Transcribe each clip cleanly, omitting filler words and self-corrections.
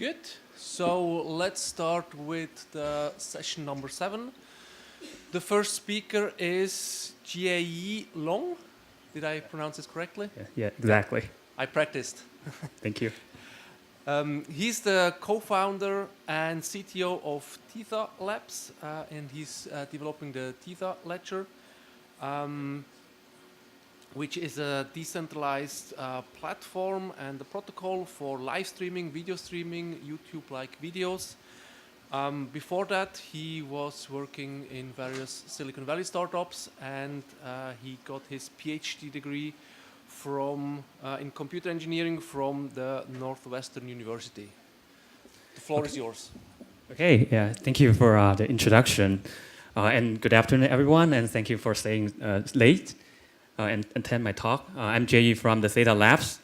Good. So let's start with the session number 7. The first speaker is Jie Long. Did I pronounce this correctly? Yeah, exactly. I practiced. Thank you. He's the co-founder and CTO of Titha Labs, and he's developing the Titha Ledger, which is a decentralized platform and a protocol for live streaming, video streaming, YouTube-like videos. Before that, he was working in various Silicon Valley startups, and he got his PhD degree from in computer engineering from the Northwestern University. The floor is yours. Okay, yeah, thank you for the introduction. And good afternoon, everyone, and thank you for staying late and attend my talk. I'm Jie from the Theta Labs.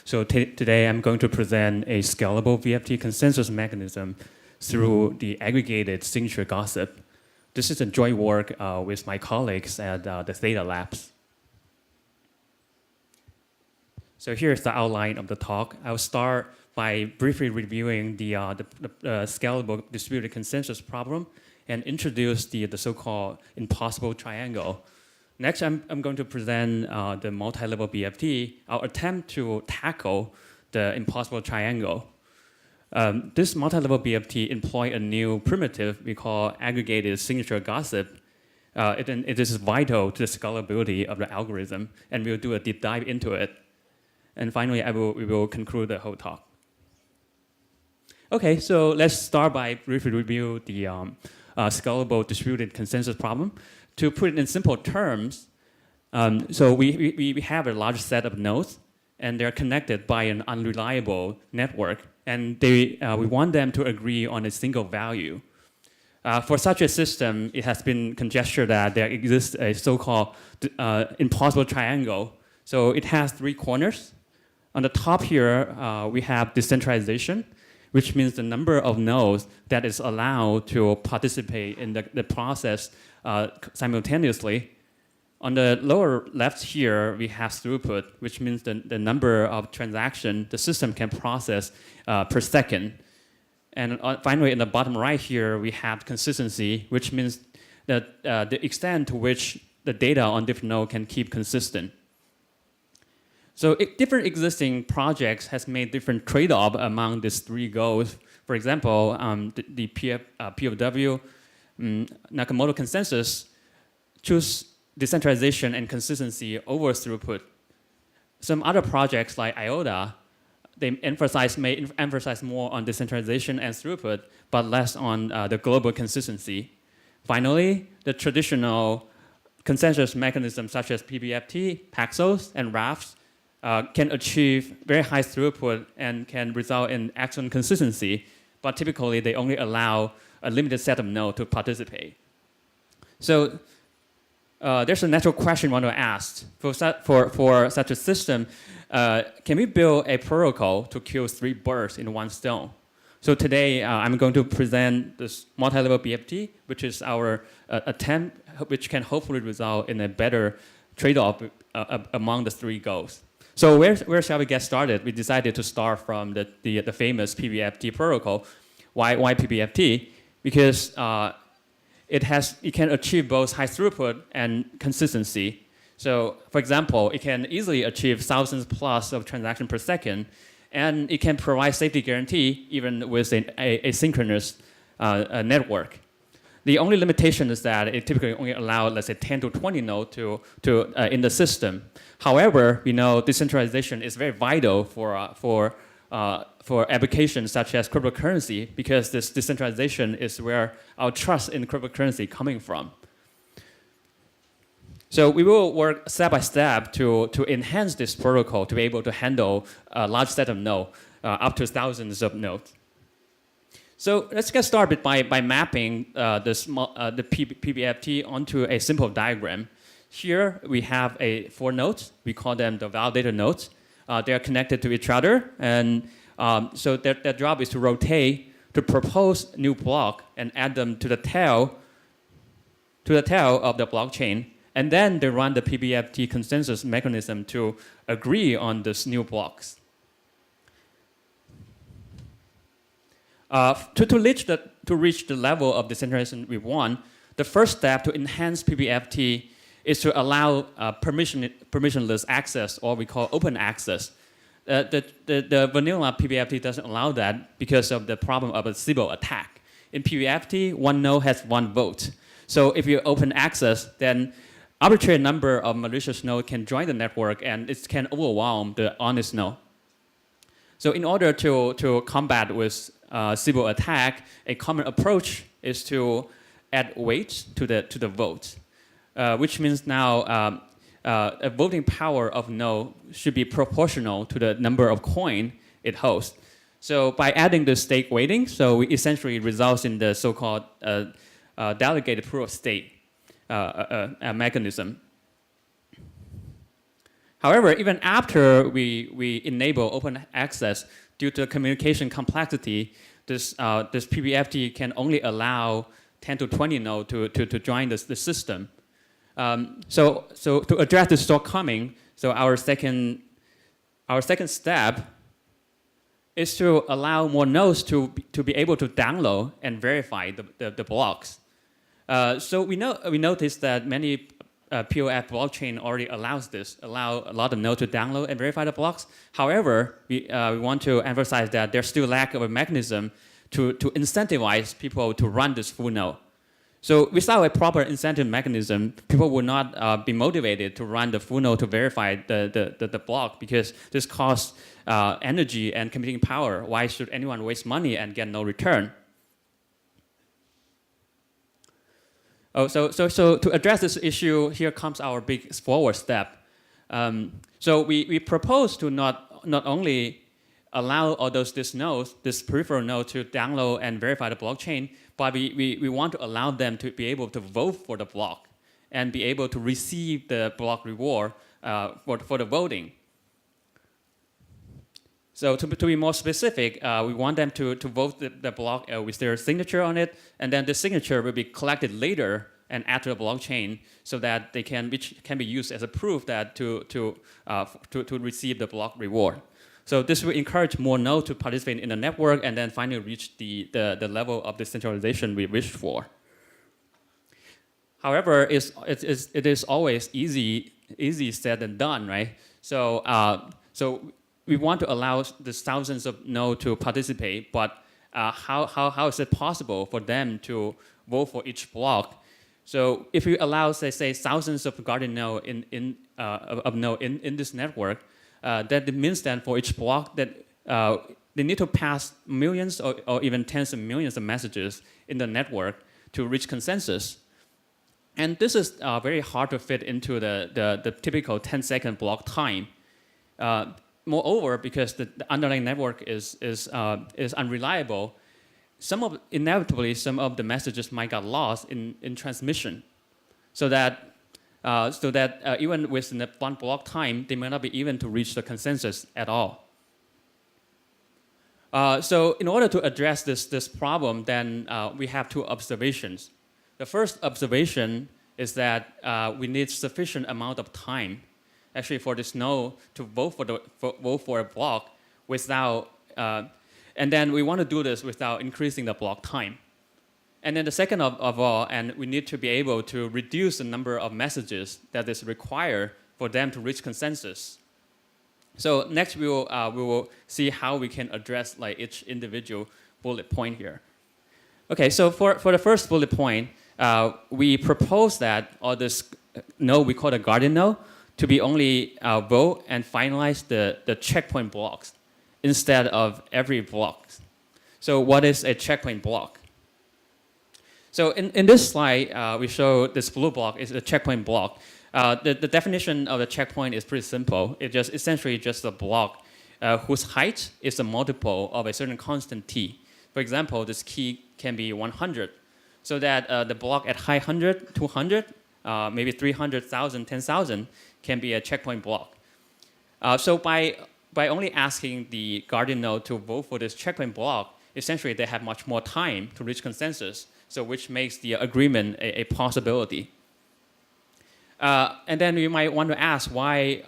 So today I'm going to present a scalable VFT consensus mechanism through the aggregated signature gossip. This is a joint work with my colleagues at the Theta Labs. So here's the outline of the talk. I'll start by briefly reviewing the scalable distributed consensus problem and introduce the so-called impossible triangle. Next, I'm going to present the multi-level BFT. I'll attempt to tackle the impossible triangle. This multi-level BFT employs a new primitive we call aggregated signature gossip. It is vital to the scalability of the algorithm, and we'll do a deep dive into it. And finally, we will conclude the whole talk. Okay, so let's start by briefly review the scalable distributed consensus problem. To put it in simple terms, so we have a large set of nodes, and they're connected by an unreliable network, and we want them to agree on a single value. For such a system, it has been conjectured that there exists a so-called impossible triangle. So it has 3 corners. On the top here, we have decentralization, which means the number of nodes that is allowed to participate in the process simultaneously. On the lower left here, we have throughput, which means the number of transactions the system can process per second. And finally, in the bottom right here, we have consistency, which means that the extent to which the data on different nodes can keep consistent. So different existing projects has made different trade-off among these 3 goals. For example, the POW Nakamoto consensus choose decentralization and consistency over throughput. Some other projects like IOTA, they may emphasize more on decentralization and throughput, but less on the global consistency. Finally, the traditional consensus mechanisms such as PBFT, Paxos, and RAFs can achieve very high throughput and can result in excellent consistency, but typically they only allow a limited set of nodes to participate. So there's a natural question I want to ask. For such a system, can we build a protocol to kill 3 birds in one stone? So today I'm going to present this multi-level BFT, which is our attempt, which can hopefully result in a better trade-off among the 3 goals. So where shall we get started? We decided to start from the famous PBFT protocol. Why PBFT? Because it can achieve both high throughput and consistency. So for example, it can easily achieve thousands plus of transactions per second, and it can provide safety guarantee even with an asynchronous network. The only limitation is that it typically only allows, let's say, 10 to 20 nodes in the system. However, we know decentralization is very vital for applications such as cryptocurrency, because this decentralization is where our trust in cryptocurrency coming from. So we will work step by step to enhance this protocol to be able to handle a large set of nodes, up to thousands of nodes. So let's get started by mapping the PBFT onto a simple diagram. Here we have 4 nodes. We call them the validator nodes. They are connected to each other, and so their job is to rotate, to propose new block and add them to the tail of the blockchain, and then they run the PBFT consensus mechanism to agree on these new blocks. To reach the level of decentralization we want, the first step to enhance PBFT is to allow permissionless access, or we call open access. The vanilla PBFT doesn't allow that because of the problem of a Sybil attack. In PBFT, one node has one vote. So if you open access, then arbitrary number of malicious nodes can join the network, and it can overwhelm the honest node. So in order to combat with Sybil attack, a common approach is to add weight to the vote, which means now a voting power of node should be proportional to the number of coin it holds. So by adding the stake weighting, so it essentially results in the so-called delegated proof of stake mechanism. However, even after we enable open access, due to communication complexity, this PBFT can only allow 10 to 20 nodes to join the system. So to address this shortcoming, so our second step is to allow more nodes to be able to download and verify the blocks. So we noticed that many POF blockchain already allow a lot of nodes to download and verify the blocks. However, we want to emphasize that there's still lack of a mechanism to incentivize people to run this full node. So without a proper incentive mechanism, people will not be motivated to run the full node to verify the block, because this costs energy and computing power. Why should anyone waste money and get no return? Oh, so to address this issue, here comes our big forward step. So we propose to not only allow all these nodes, this peripheral node, to download and verify the blockchain, but we want to allow them to be able to vote for the block and be able to receive the block reward for the voting. So to be more specific, we want them to vote the block with their signature on it, and then the signature will be collected later and added to the blockchain, so that which can be used as a proof that to receive the block reward. So this will encourage more nodes to participate in the network, and then finally reach the level of decentralization we wish for. However, it is always easy said than done, right? So we want to allow the thousands of nodes to participate, but how is it possible for them to vote for each block? So if you allow, say thousands of guardian nodes in this network, that means that for each block that they need to pass millions or even tens of millions of messages in the network to reach consensus. And this is very hard to fit into the typical 10-second block time. Moreover, because the underlying network is unreliable, inevitably some of the messages might get lost in transmission, so that even within one block time, they may not be even to reach the consensus at all. So in order to address this problem, then we have two observations. The first observation is that we need sufficient amount of time, actually, for this node to vote for a block without, and then we want to do this without increasing the block time. And then the second of all, and we need to be able to reduce the number of messages that is required for them to reach consensus. So next we will see how we can address each individual bullet point here. Okay, so for the first bullet point, we propose that all this node we call the guardian node to be only vote and finalize the checkpoint blocks instead of every block. So what is a checkpoint block? So in this slide, we show this blue block is a checkpoint block. The definition of the checkpoint is pretty simple. It's essentially just a block whose height is a multiple of a certain constant t. For example, this key can be 100, so that the block at height 100, 200, maybe 300,000, 10,000 can be a checkpoint block. So by only asking the guardian node to vote for this checkpoint block, essentially they have much more time to reach consensus, so which makes the agreement a possibility. And then you might want to ask why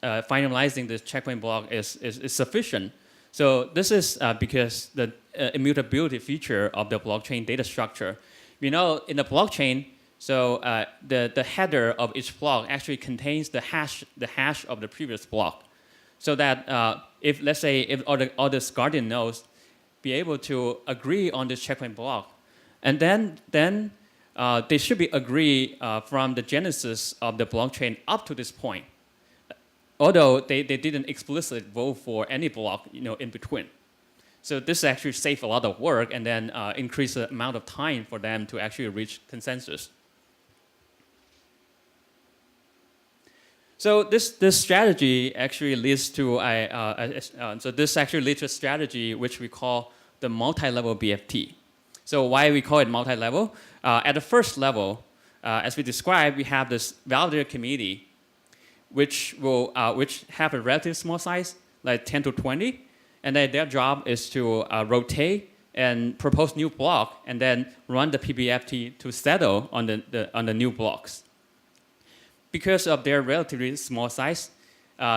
finalizing this checkpoint block is sufficient. So this is because the immutability feature of the blockchain data structure. We know in the blockchain, so the header of each block actually contains the hash of the previous block. So that if, let's say, if all the guardian nodes be able to agree on this checkpoint block, and then they should be agree from the genesis of the blockchain up to this point, although they didn't explicitly vote for any block in between. So this actually saves a lot of work and then increase the amount of time for them to actually reach consensus. So this strategy actually leads to a strategy which we call the multi-level BFT. So why we call it multi-level? At the first level, as we described, we have this validator committee, which have a relatively small size, like 10 to 20, and then their job is to rotate and propose new block, and then run the PBFT to settle on the new blocks. Because of their relatively small size,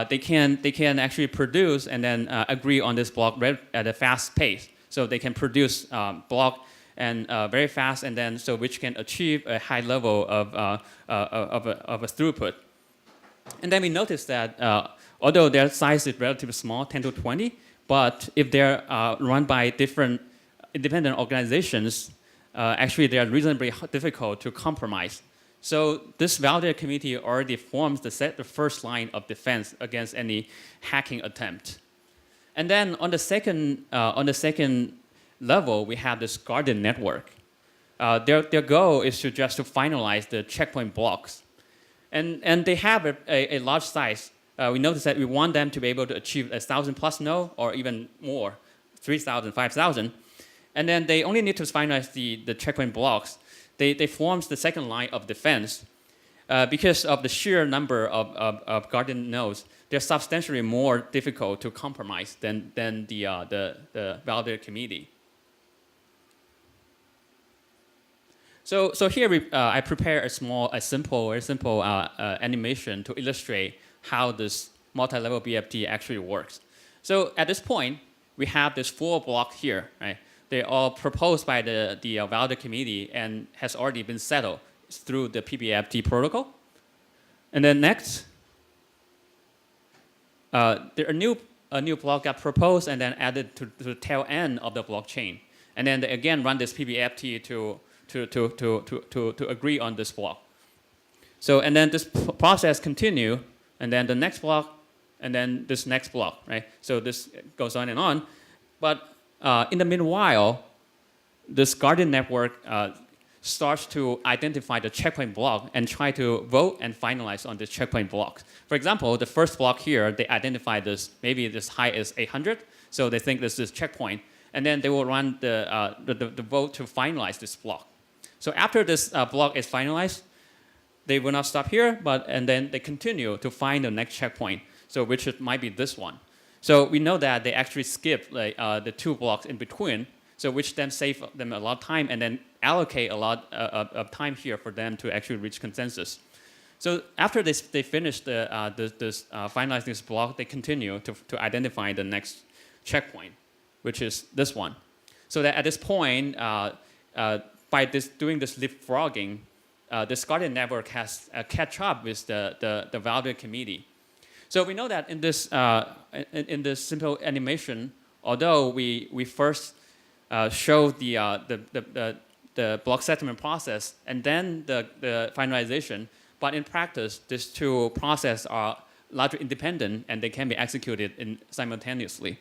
they can actually produce and then agree on this block at a fast pace. So they can produce block and very fast, and then which can achieve a high level of a throughput. And then we noticed that although their size is relatively small, 10 to 20, but if they're run by different independent organizations, actually they are reasonably difficult to compromise. So this validator committee already forms the first line of defense against any hacking attempt. And then on the second level, we have this guardian network. Their goal is to finalize the checkpoint blocks. And they have a large size. We noticed that we want them to be able to achieve 1,000 plus node or even more, 3,000, 5,000. And then they only need to finalize the checkpoint blocks. They form the second line of defense. Because of the sheer number of guardian nodes, they're substantially more difficult to compromise than the validator committee. So here I prepare a simple animation to illustrate how this multi-level BFT actually works. So at this point, we have this 4 blocks here, right? They're all proposed by the validator committee and has already been settled through the PBFT protocol. And then next, a new block got proposed and then added to the tail end of the blockchain. And then they again run this PBFT to agree on this block. So, and then this process continue, and then the next block, and then this next block, right? So this goes on and on. But in the meanwhile, this guardian network starts to identify the checkpoint block and try to vote and finalize on this checkpoint block. For example, the first block here, they identify this, maybe this high is 800, so they think this is checkpoint, and then they will run the vote to finalize this block. So after this block is finalized, they will not stop here, and then they continue to find the next checkpoint, so which might be this one. So we know that they actually skip the 2 blocks in between, so which then save them a lot of time and then allocate a lot of time here for them to actually reach consensus. So after they finish finalizing this block, they continue to identify the next checkpoint, which is this one. So that at this point, by doing this leapfrogging, this guardian network has catch up with the validator committee. So we know that in this simple animation, although we first show the block settlement process and then the finalization, but in practice, these 2 processes are largely independent and they can be executed simultaneously.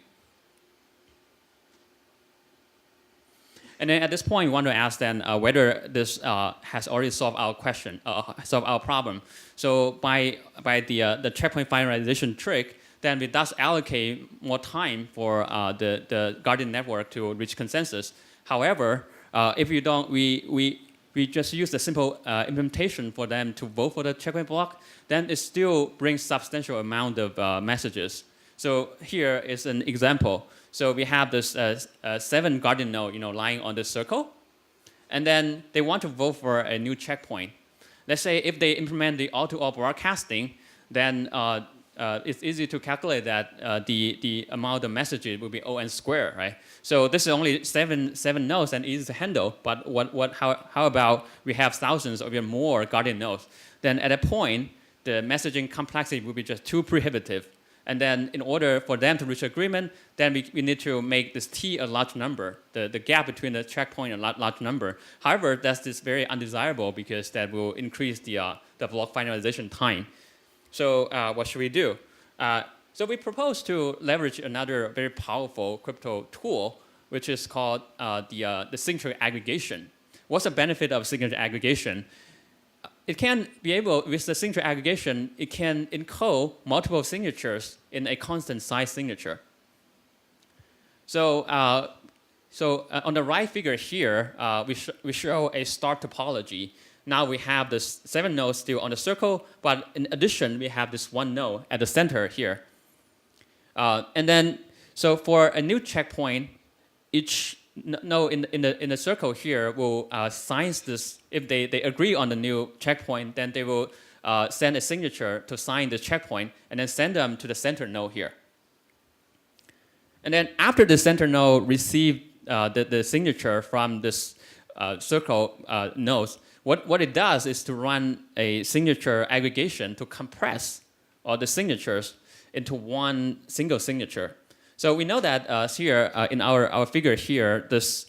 And then at this point, we want to ask then whether this has already solved our question, solved our problem. So by the checkpoint finalization trick, then we thus allocate more time for the guardian network to reach consensus. However, if you don't, we just use the simple implementation for them to vote for the checkpoint block, then it still brings substantial amount of messages. So here is an example. So we have this 7 guardian node, lying on this circle, and then they want to vote for a new checkpoint. Let's say if they implement the all-to-all broadcasting, then it's easy to calculate that the amount of messages will be O(n) squared, right? So this is only seven nodes and easy to handle. But how about we have thousands or even more guardian nodes? Then at that point, the messaging complexity will be just too prohibitive. And then in order for them to reach agreement, then we need to make this T a large number, the gap between the checkpoint and large number. However, that's very undesirable because that will increase the block finalization time. So what should we do? So we propose to leverage another very powerful crypto tool, which is called the signature aggregation. What's the benefit of signature aggregation? It can be able, with the signature aggregation, it can encode multiple signatures in a constant size signature. So, on the right figure here, we show a star topology. Now we have the 7 nodes still on the circle, but in addition, we have this 1 node at the center here. And then, so for a new checkpoint, each node in the circle here will sign this. If they agree on the new checkpoint, then they will send a signature to sign the checkpoint and then send them to the center node here. And then after the center node receives the signature from this circle nodes, what it does is to run a signature aggregation to compress all the signatures into one single signature. So we know that here in our figure here, this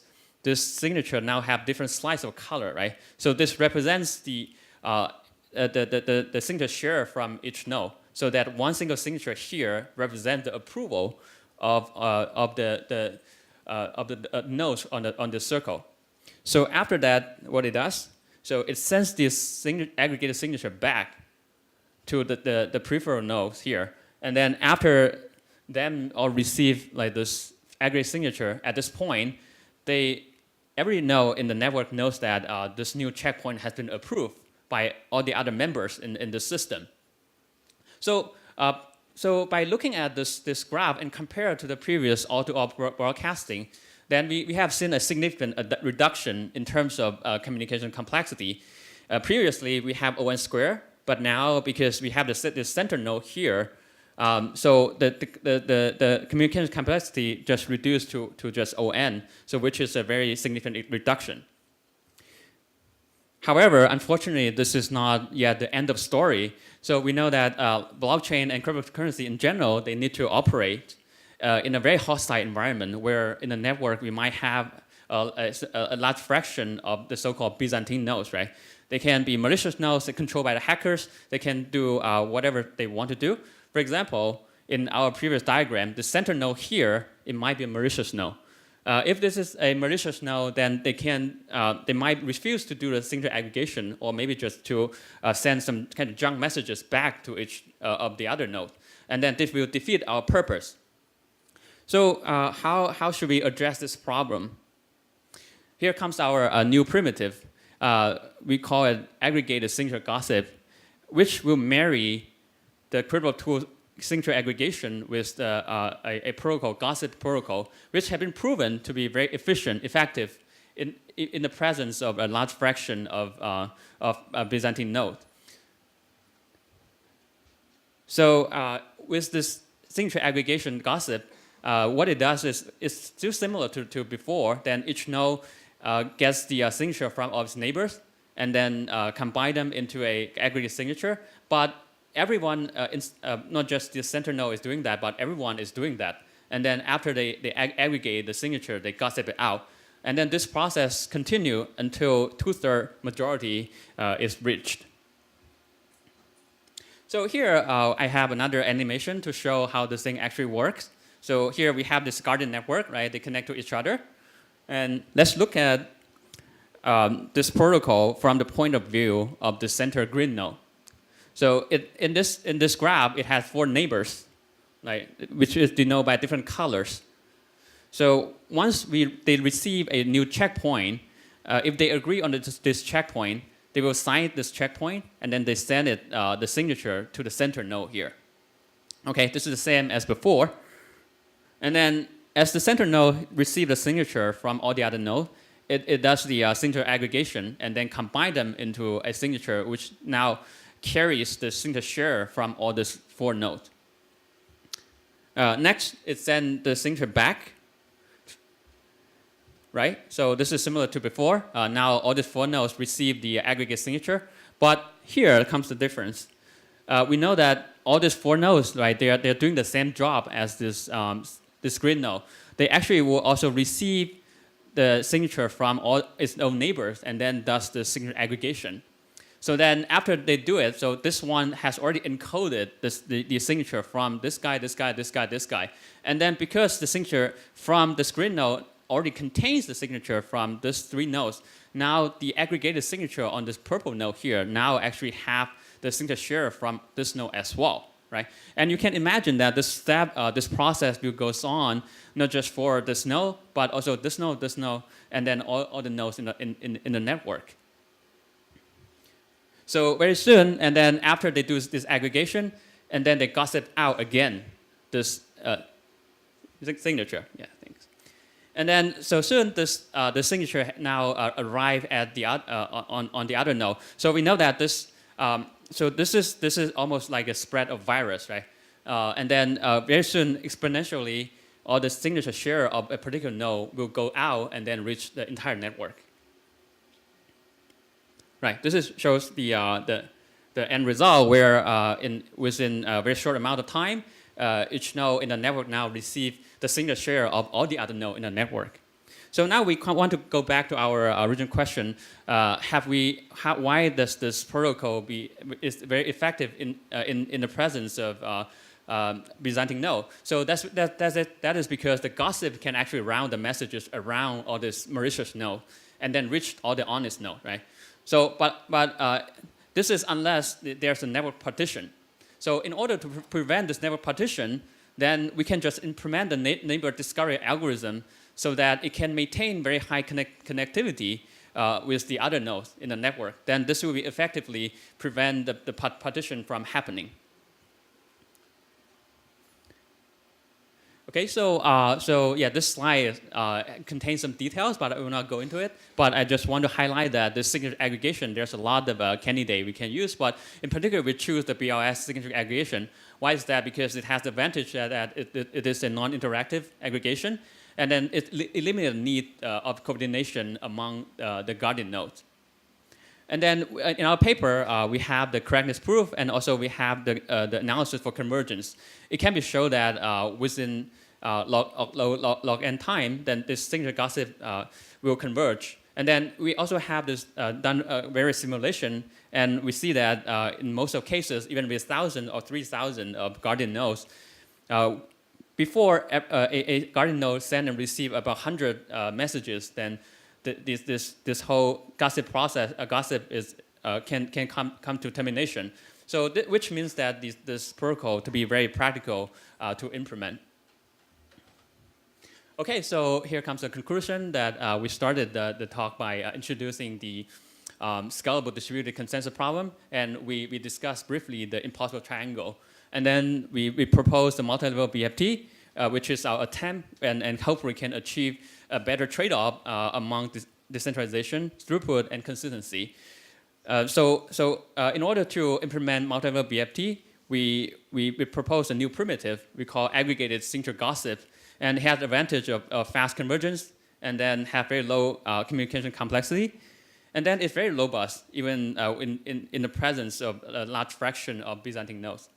signature now have different slices of color, right? So this represents the signature share from each node. So that one single signature here represents the approval of the nodes on the circle. So after that, what it does, so it sends this aggregated signature back to the peripheral nodes here, and then after them all receive like this aggregate signature at this point, every node in the network knows that this new checkpoint has been approved by all the other members in the system. So by looking at this graph and compare it to the previous all-to-all broadcasting, then we have seen a significant reduction in terms of communication complexity. Previously, we have O(n) squared, but now because we have this center node here, so the communication complexity just reduced to just O(n), so which is a very significant reduction. However, unfortunately, this is not yet the end of story. So we know that blockchain and cryptocurrency in general, they need to operate in a very hostile environment where in the network we might have a large fraction of the so-called Byzantine nodes, right? They can be malicious nodes controlled by the hackers. They can do whatever they want to do. For example, in our previous diagram, the center node here, it might be a malicious node. If this is a malicious node, then they might refuse to do the signature aggregation, or maybe just to send some kind of junk messages back to each of the other nodes. And then this will defeat our purpose. So how should we address this problem? Here comes our new primitive. We call it aggregated signature gossip, which will marry the crypto tool signature aggregation with a protocol, gossip protocol, which have been proven to be very efficient, effective in the presence of a large fraction of Byzantine node. So with this signature aggregation gossip, what it does is it's still similar to before. Then each node gets the signature from all its neighbors and then combine them into a aggregate signature. But everyone, not just the center node is doing that, but everyone is doing that. And then after they aggregate the signature, they gossip it out. And then this process continues until 2/3 majority is reached. So here I have another animation to show how this thing actually works. So here we have this guardian network, right? They connect to each other. And let's look at this protocol from the point of view of the center grid node. So in this graph, it has 4 neighbors, right, which is denoted by different colors. So once they receive a new checkpoint, if they agree on this checkpoint, they will sign this checkpoint, and then they send it the signature to the center node here. Okay, this is the same as before. And then as the center node receives the signature from all the other nodes, it does the signature aggregation and then combine them into a signature which now carries the signature share from all these 4 nodes. Next, it sends the signature back, right? So this is similar to before. Now all these 4 nodes receive the aggregate signature, but here comes the difference. We know that all these 4 nodes, right? They're doing the same job as this grid node. They actually will also receive the signature from all its own neighbors, and then does the signature aggregation. So then after they do it, so this one has already encoded the signature from this guy, this guy, this guy, this guy. And then because the signature from this grid node already contains the signature from these 3 nodes, now the aggregated signature on this purple node here now actually have the signature share from this node as well, right? And you can imagine that this step, this process will goes on not just for this node, but also this node, and then all the nodes in the network. So very soon, and then after they do this aggregation, and then they gossip out again this signature. Yeah, thanks. And then so soon, the signature now arrive at the on the other node. So we know that this. So this is almost like a spread of virus, right? And then very soon, exponentially, all the signature share of a particular node will go out and then reach the entire network. Right. This shows the end result where within a very short amount of time, each node in the network now receive the signature share of all the other nodes in the network. So now we want to go back to our original question: why does this protocol is very effective in the presence of Byzantine node? So that is because the gossip can actually route the messages around all this malicious node and then reach all the honest node, right? So, but this is unless there's a network partition. So in order to prevent this network partition, then we can just implement the neighbor discovery algorithm so that it can maintain very high connectivity with the other nodes in the network. Then this will effectively prevent the partition from happening. Okay, so yeah, this slide contains some details, but I will not go into it. But I just want to highlight that the signature aggregation, there's a lot of candidate we can use, but in particular, we choose the BLS signature aggregation. Why is that? Because it has the advantage that it is a non-interactive aggregation, and then it eliminates the need of coordination among the guardian nodes. And then in our paper, we have the correctness proof, and also we have the analysis for convergence. It can be shown that within log n time, then this signature gossip will converge. And then we also have this done various simulation, and we see that in most of cases, even with 1,000 or 3,000 of guardian nodes, before a guardian node send and receive about 100 messages, then this whole gossip process, gossip is can come to termination. So which means that this protocol to be very practical to implement. Okay, so here comes the conclusion that we started the talk by introducing the scalable distributed consensus problem, and we discussed briefly the impossible triangle. And then we proposed the multi-level BFT, which is our attempt, and hopefully can achieve a better trade-off among decentralization, throughput, and consistency. So in order to implement multi-level BFT, we propose a new primitive we call aggregated signature gossip, and it has the advantage of fast convergence, and then have very low communication complexity, and then it's very robust, even in the presence of a large fraction of Byzantine nodes.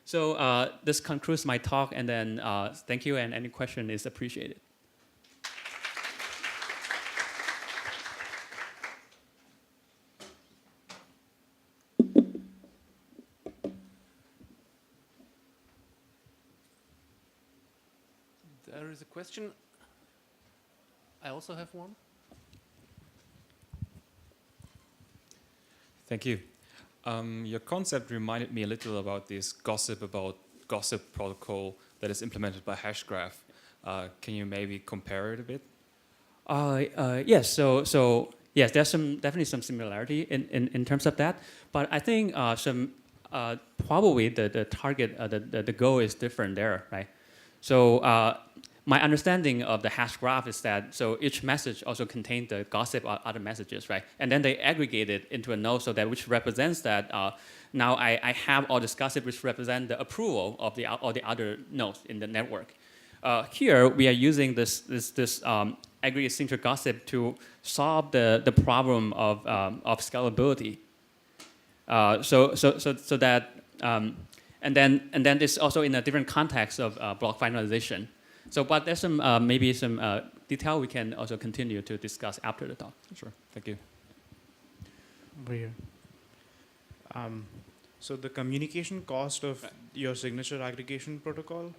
So this concludes my talk, and then thank you, and any question is appreciated. There is a question. I also have one. Thank you. Your concept reminded me a little about this gossip protocol that is implemented by Hashgraph. Can you maybe compare it a bit? Yes. So yes, there's definitely some similarity in terms of that, but I think probably the target the goal is different there, right? So my understanding of the hash graph is that so each message also contains the gossip or other messages, right? And then they aggregate it into a node so that which represents that now I have all this gossip which represent the approval of all the other nodes in the network. Here we are using this aggregate signature gossip to solve the problem of scalability. So that and then it's also in a different context of block finalization. So, but there's some maybe some detail we can also continue to discuss after the talk. Sure, thank you. Over here. So the communication cost of your signature aggregation protocol,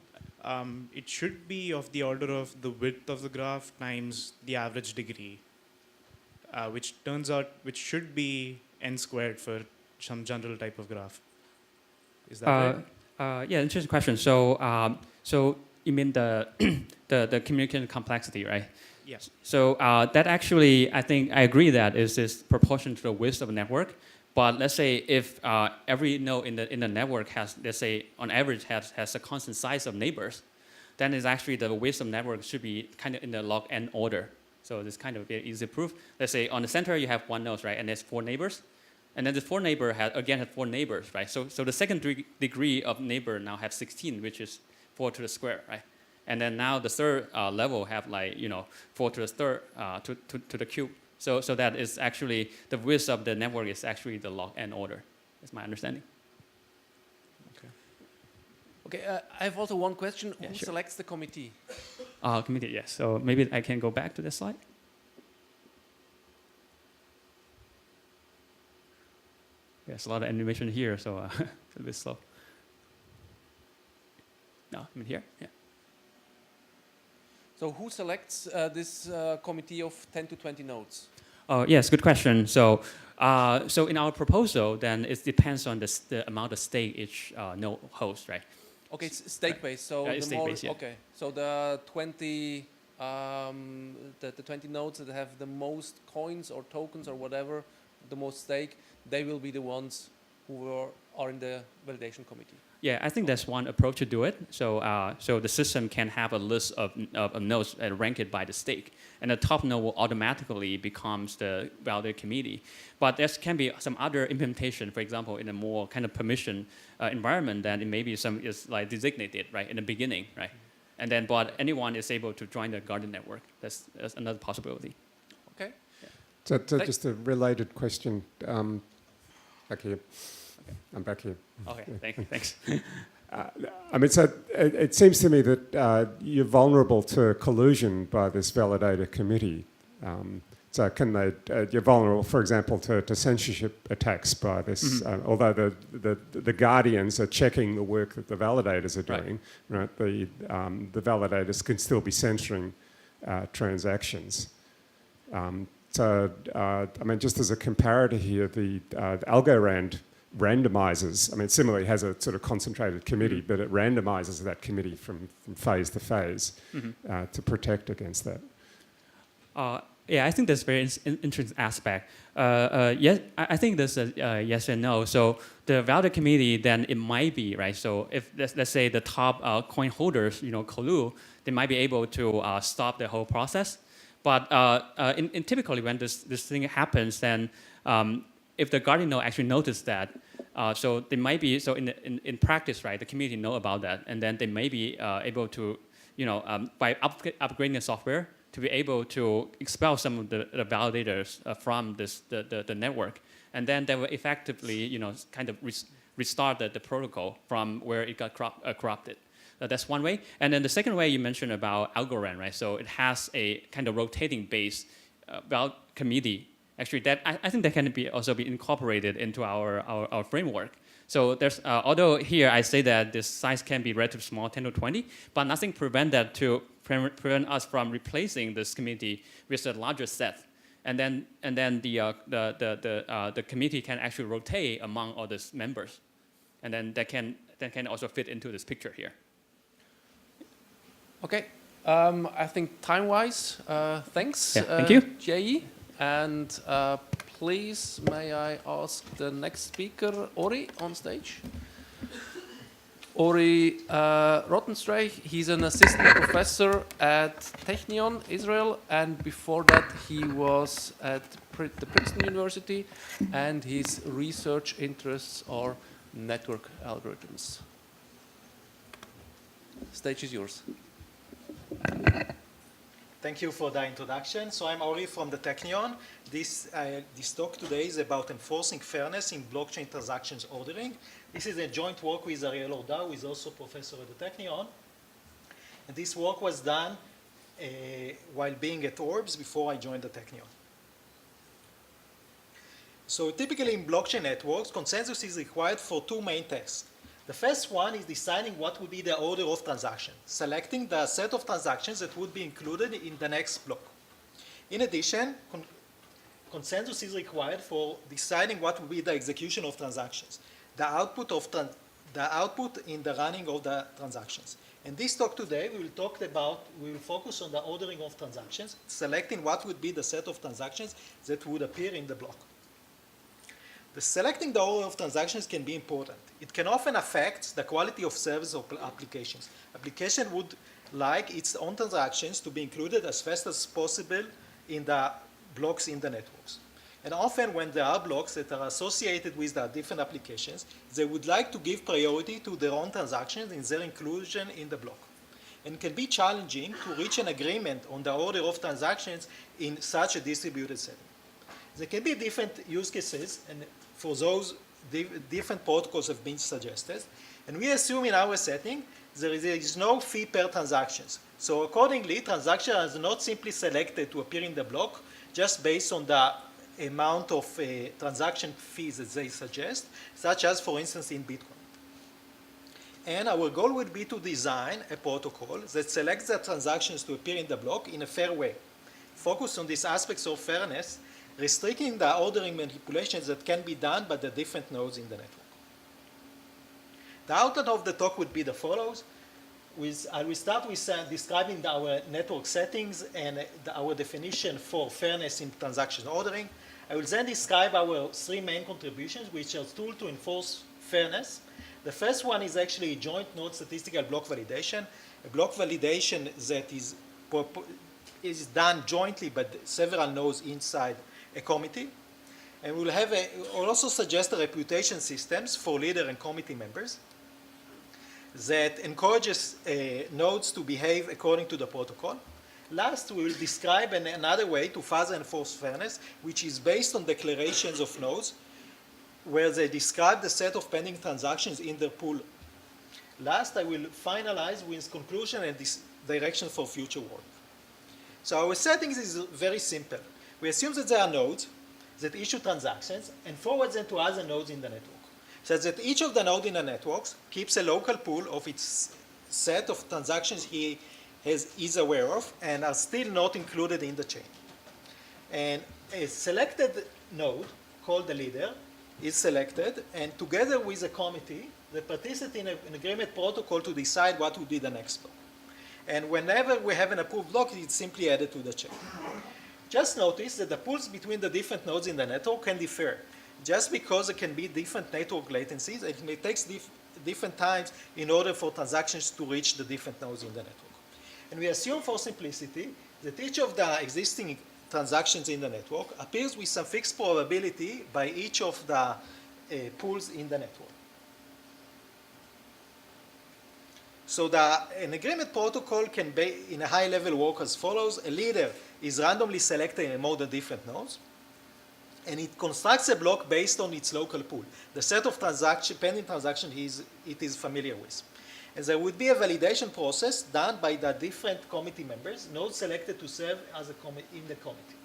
it should be of the order of the width of the graph times the average degree, which should be n squared for some general type of graph. Is that right? Yeah, interesting question. So, so you mean the the communication complexity, right? Yes. So that actually, I think I agree that is proportional to the width of a network. But let's say if every node in the network has, let's say, on average has a constant size of neighbors, then it's actually the width of network should be kind of in the log n order. So this kind of very easy proof. Let's say on the center you have one node, right, and there's 4 neighbors, and then the 4 neighbor has 4 neighbors, right? So the second degree of neighbor now have 16, which is 4 to the square, right? And then now the third level have 4 to the third to the cube. So that is actually the width of the network is actually the log n order. That's my understanding. Okay, I have also one question. Yeah, Who sure. selects the committee? Committee, yes. So maybe I can go back to this slide. There's a lot of animation here, so it's a bit slow. No, I'm here. Yeah. So who selects this committee of 10 to 20 nodes? Oh, yes, good question. So, so in our proposal, then it depends on the amount of stake each node hosts, right? Okay, it's stake-based. So Yeah, it's the more, stake-based, yeah. okay. So the 20 the 20 nodes that have the most coins or tokens or whatever, the most stake, they will be the ones who are in the validation committee. Yeah, I think that's one approach to do it. So, so the system can have a list of nodes ranked by the stake, and the top node will automatically becomes the validator committee. But there can be some other implementation, for example, in a more kind of permission environment, that it maybe some is like designated right in the beginning, right, and then but anyone is able to join the Guardian network. That's another possibility. Okay. So just a related question. Back here. I'm back here. Okay, thanks. I mean, so it seems to me that you're vulnerable to collusion by this validator committee. So can they? You're vulnerable, for example, to censorship attacks by this. Although the guardians are checking the work that the validators are doing, right? The validators can still be censoring transactions. So I mean, just as a comparator here, the Algorand randomizes, I mean, similarly has a sort of concentrated committee, but it randomizes that committee from phase to phase to protect against that. Yeah, I think that's a very interesting aspect. Yes, I think there's a yes and no. So the validator committee, then it might be, right? So if let's say the top coin holders, collude, they might be able to stop the whole process. But in typically when this thing happens, then if the guardian node actually noticed that, so they might be, so in practice, right, the community know about that, and then they may be able to, by upgrading the software, to be able to expel some of the validators from the network, and then they will effectively, kind of restart the protocol from where it got corrupted. That's one way. And then the second way you mentioned about Algorand, right? So it has a kind of rotating base committee. Actually, that I think that can also be incorporated into our framework. So there's, although here I say that this size can be relatively small, 10 to 20, but nothing prevent prevent us from replacing this committee with a larger set. And then the committee can actually rotate among all these members. And then that can also fit into this picture here. Okay, I think time-wise, thanks, Yeah, thank you. Jay. And please, may I ask the next speaker, Ori, on stage? Ori Rottenstreich, he's an assistant professor at Technion, Israel, and before that he was at the Princeton University, and his research interests are network algorithms. Stage is yours. Thank you for the introduction. So I'm Ori from the Technion. This talk today is about enforcing fairness in blockchain transactions ordering. This is a joint work with Ariel Orda, who is also professor at the Technion. And this work was done while being at Orbs before I joined the Technion. So typically in blockchain networks, consensus is required for two main tests. The first one is deciding what would be the order of transactions, selecting the set of transactions that would be included in the next block. In addition, consensus is required for deciding what will be the execution of transactions, the output in the running of the transactions. In this talk today, we will focus on the ordering of transactions, selecting what would be the set of transactions that would appear in the block. Selecting the order of transactions can be important. It can often affect the quality of service of applications. Application would like its own transactions to be included as fast as possible in the blocks in the networks. And often when there are blocks that are associated with the different applications, they would like to give priority to their own transactions in their inclusion in the block. And it can be challenging to reach an agreement on the order of transactions in such a distributed setting. There can be different use cases, and for those, different protocols have been suggested. And we assume in our setting there is no fee per transactions. So accordingly, transactions are not simply selected to appear in the block just based on the amount of transaction fees that they suggest, such as, for instance, in Bitcoin. And our goal would be to design a protocol that selects the transactions to appear in the block in a fair way. Focus on these aspects of fairness, restricting the ordering manipulations that can be done by the different nodes in the network. The outline of the talk would be the follows. I will start with describing our network settings and our definition for fairness in transaction ordering. I will then describe our three main contributions, which are tools to enforce fairness. The first one is actually joint node statistical block validation, a block validation that is done jointly by several nodes inside a committee. And we'll also suggest reputation systems for leader and committee members that encourages nodes to behave according to the protocol. Last, we will describe another way to further enforce fairness, which is based on declarations of nodes, where they describe the set of pending transactions in their pool. Last, I will finalize with conclusion and this direction for future work. So our settings is very simple. We assume that there are nodes that issue transactions and forward them to other nodes in the network, so that each of the nodes in the networks keeps a local pool of its set of transactions he is aware of and are still not included in the chain. And a selected node called the leader is selected, and together with a committee, they participate in an agreement protocol to decide what would be the next block. And whenever we have an approved block, it's simply added to the chain. Just notice that the pools between the different nodes in the network can differ. Just because there can be different network latencies, it may take different times in order for transactions to reach the different nodes in the network. And we assume for simplicity that each of the existing transactions in the network appears with some fixed probability by each of the pools in the network. So an agreement protocol can be in a high level work as follows. A leader is randomly selected in more than different nodes, and it constructs a block based on its local pool, the set of pending transactions it is familiar with. And there would be a validation process done by the different committee members, nodes selected to serve as in the committee.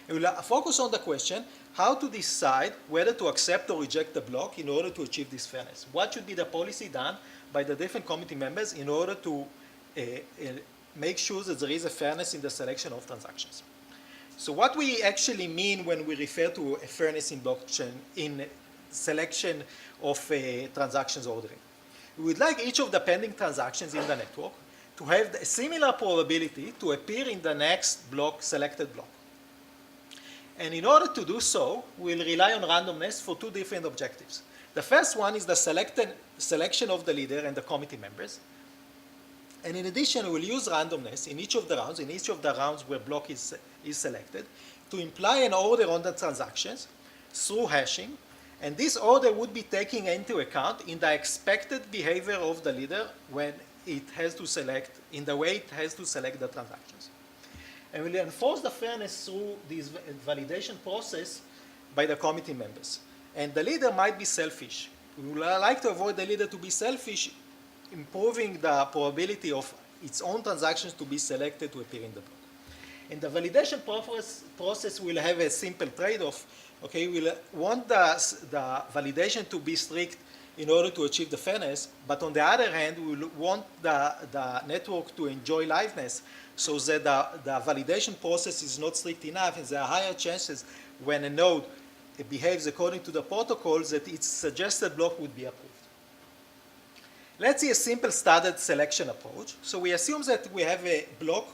And we'll focus on the question, how to decide whether to accept or reject the block in order to achieve this fairness. What should be the policy done by the different committee members in order to make sure that there is a fairness in the selection of transactions. So what we actually mean when we refer to a fairness in blockchain in selection of transactions ordering. We would like each of the pending transactions in the network to have a similar probability to appear in the next block, selected block. And in order to do so, we'll rely on randomness for two different objectives. The first one is the selection of the leader and the committee members. And in addition, we'll use randomness in each of the rounds where block is selected, to imply an order on the transactions through hashing. And this order would be taken into account in the expected behavior of the leader when it has to select, in the way it has to select the transactions. And we'll enforce the fairness through this validation process by the committee members. And the leader might be selfish. We would like to avoid the leader to be selfish, improving the probability of its own transactions to be selected to appear in the block. In the validation process, we'll have a simple trade-off. Okay, we'll want the validation to be strict in order to achieve the fairness, but on the other hand, we'll want the network to enjoy liveness, so that the validation process is not strict enough, and there are higher chances when a node behaves according to the protocols that its suggested block would be approved. Let's see a simple standard selection approach. So we assume that we have a block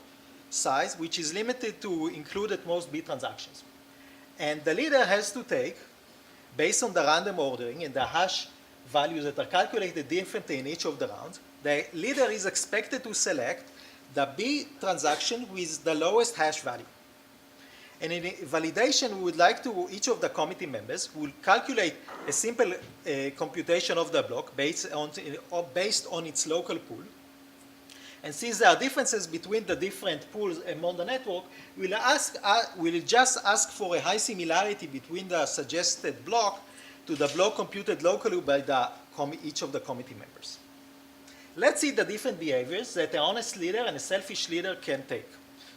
size which is limited to include at most B transactions. And the leader has to take, based on the random ordering and the hash values that are calculated differently in each of the rounds, the leader is expected to select the B transaction with the lowest hash value. And in validation, we would like to, each of the committee members will calculate a simple computation of the block based on its local pool. And since there are differences between the different pools among the network, we'll just ask for a high similarity between the suggested block to the block computed locally by each of the committee members. Let's see the different behaviors that an honest leader and a selfish leader can take.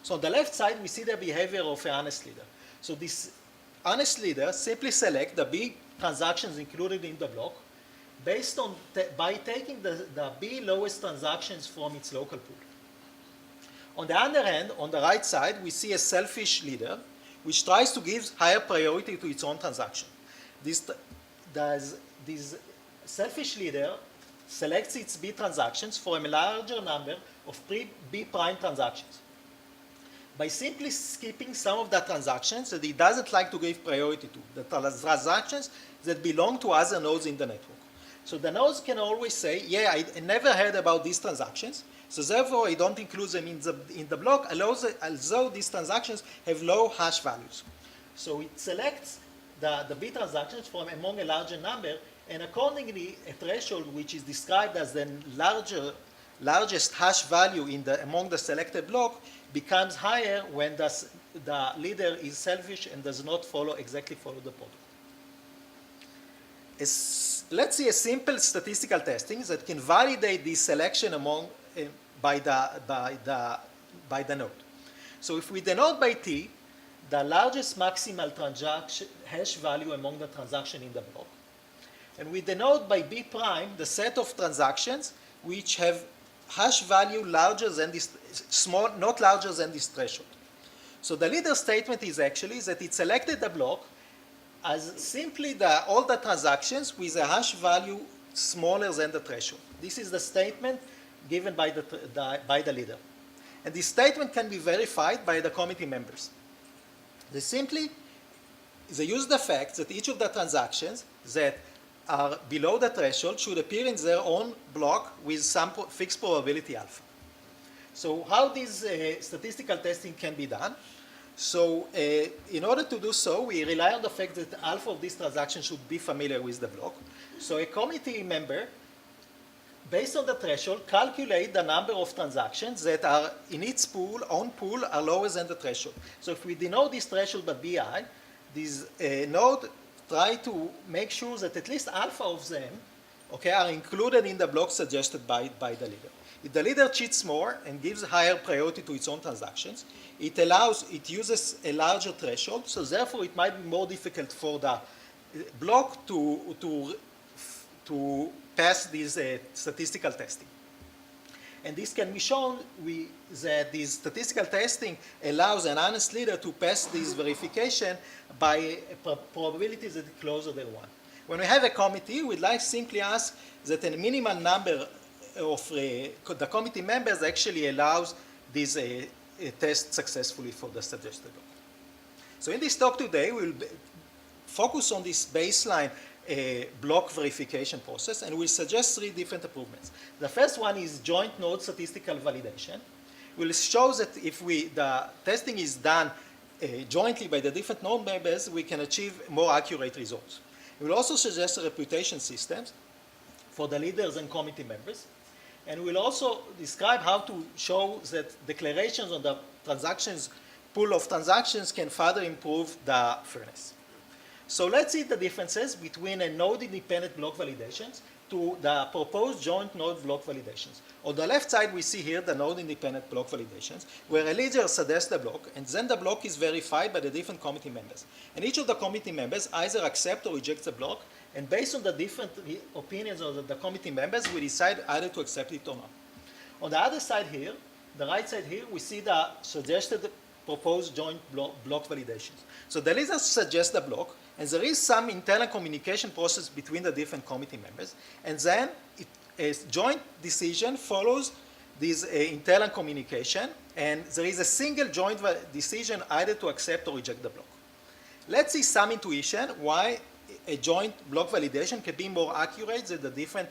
So on the left side, we see the behavior of an honest leader. So this honest leader simply selects the B transactions included in the block based on by taking the B lowest transactions from its local pool. On the other hand, on the right side, we see a selfish leader which tries to give higher priority to its own transaction. This selfish leader selects its B transactions from a larger number of B prime transactions by simply skipping some of the transactions that he doesn't like to give priority to, the transactions that belong to other nodes in the network. So the nodes can always say, yeah, I never heard about these transactions, so therefore I don't include them in the block, although these transactions have low hash values. So it selects the B transactions from among a larger number, and accordingly, a threshold which is described as the largest hash value among the selected block becomes higher when the leader is selfish and does not exactly follow the protocol. Let's see a simple statistical testing that can validate this selection by the node. So if we denote by T the largest maximal transaction hash value among the transactions in the block, and we denote by B prime the set of transactions which have hash value larger than this not larger than this threshold. So the leader statement is actually that it selected the block as simply all the transactions with a hash value smaller than the threshold. This is the statement given by the leader. And this statement can be verified by the committee members. They use the fact that each of the transactions that are below the threshold should appear in their own block with some fixed probability alpha. So how this statistical testing can be done? So in order to do so, we rely on the fact that alpha of these transactions should be familiar with the block. So a committee member, based on the threshold, calculate the number of transactions that are in its own pool are lower than the threshold. So if we denote this threshold by BI, this node try to make sure that at least alpha of them, okay, are included in the block suggested by the leader. If the leader cheats more and gives higher priority to its own transactions, it uses a larger threshold, so therefore it might be more difficult for the block to pass this statistical testing. And this can be shown that this statistical testing allows an honest leader to pass this verification by probabilities that are closer than 1. When we have a committee, we'd like simply ask that a minimal number of the committee members actually allows this test successfully for the suggested block. So in this talk today, we'll focus on this baseline block verification process, and we'll suggest 3 different improvements. The first one is joint node statistical validation. We'll show that if the testing is done jointly by the different node members, we can achieve more accurate results. We'll also suggest reputation systems for the leaders and committee members. And we'll also describe how to show that declarations on the transactions, pool of transactions can further improve the fairness. So let's see the differences between a node-independent block validations to the proposed joint node block validations. On the left side, we see here the node-independent block validations, where a leader suggests a block, and then the block is verified by the different committee members. And each of the committee members either accepts or rejects the block, and based on the different opinions of the committee members, we decide either to accept it or not. On the other side here, the right side here, we see the suggested proposed joint block validations. So the leader suggests a block, and there is some internal communication process between the different committee members, and then a joint decision follows this internal communication, and there is a single joint decision either to accept or reject the block. Let's see some intuition why a joint block validation can be more accurate than the different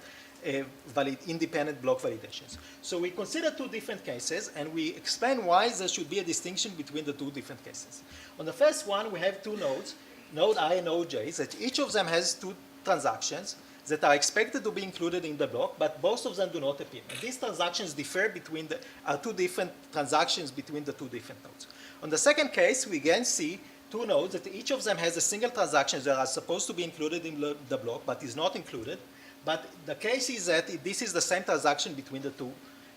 independent block validations. So we consider 2 different cases, and we explain why there should be a distinction between the 2 different cases. On the first one, we have 2 nodes, node I and node J, that each of them has 2 transactions that are expected to be included in the block, but both of them do not appear. And these transactions differ between are 2 different transactions between the 2 different nodes. On the second case, we again see 2 nodes that each of them has a single transaction that are supposed to be included in the block, but is not included. But the case is that this is the same transaction between the 2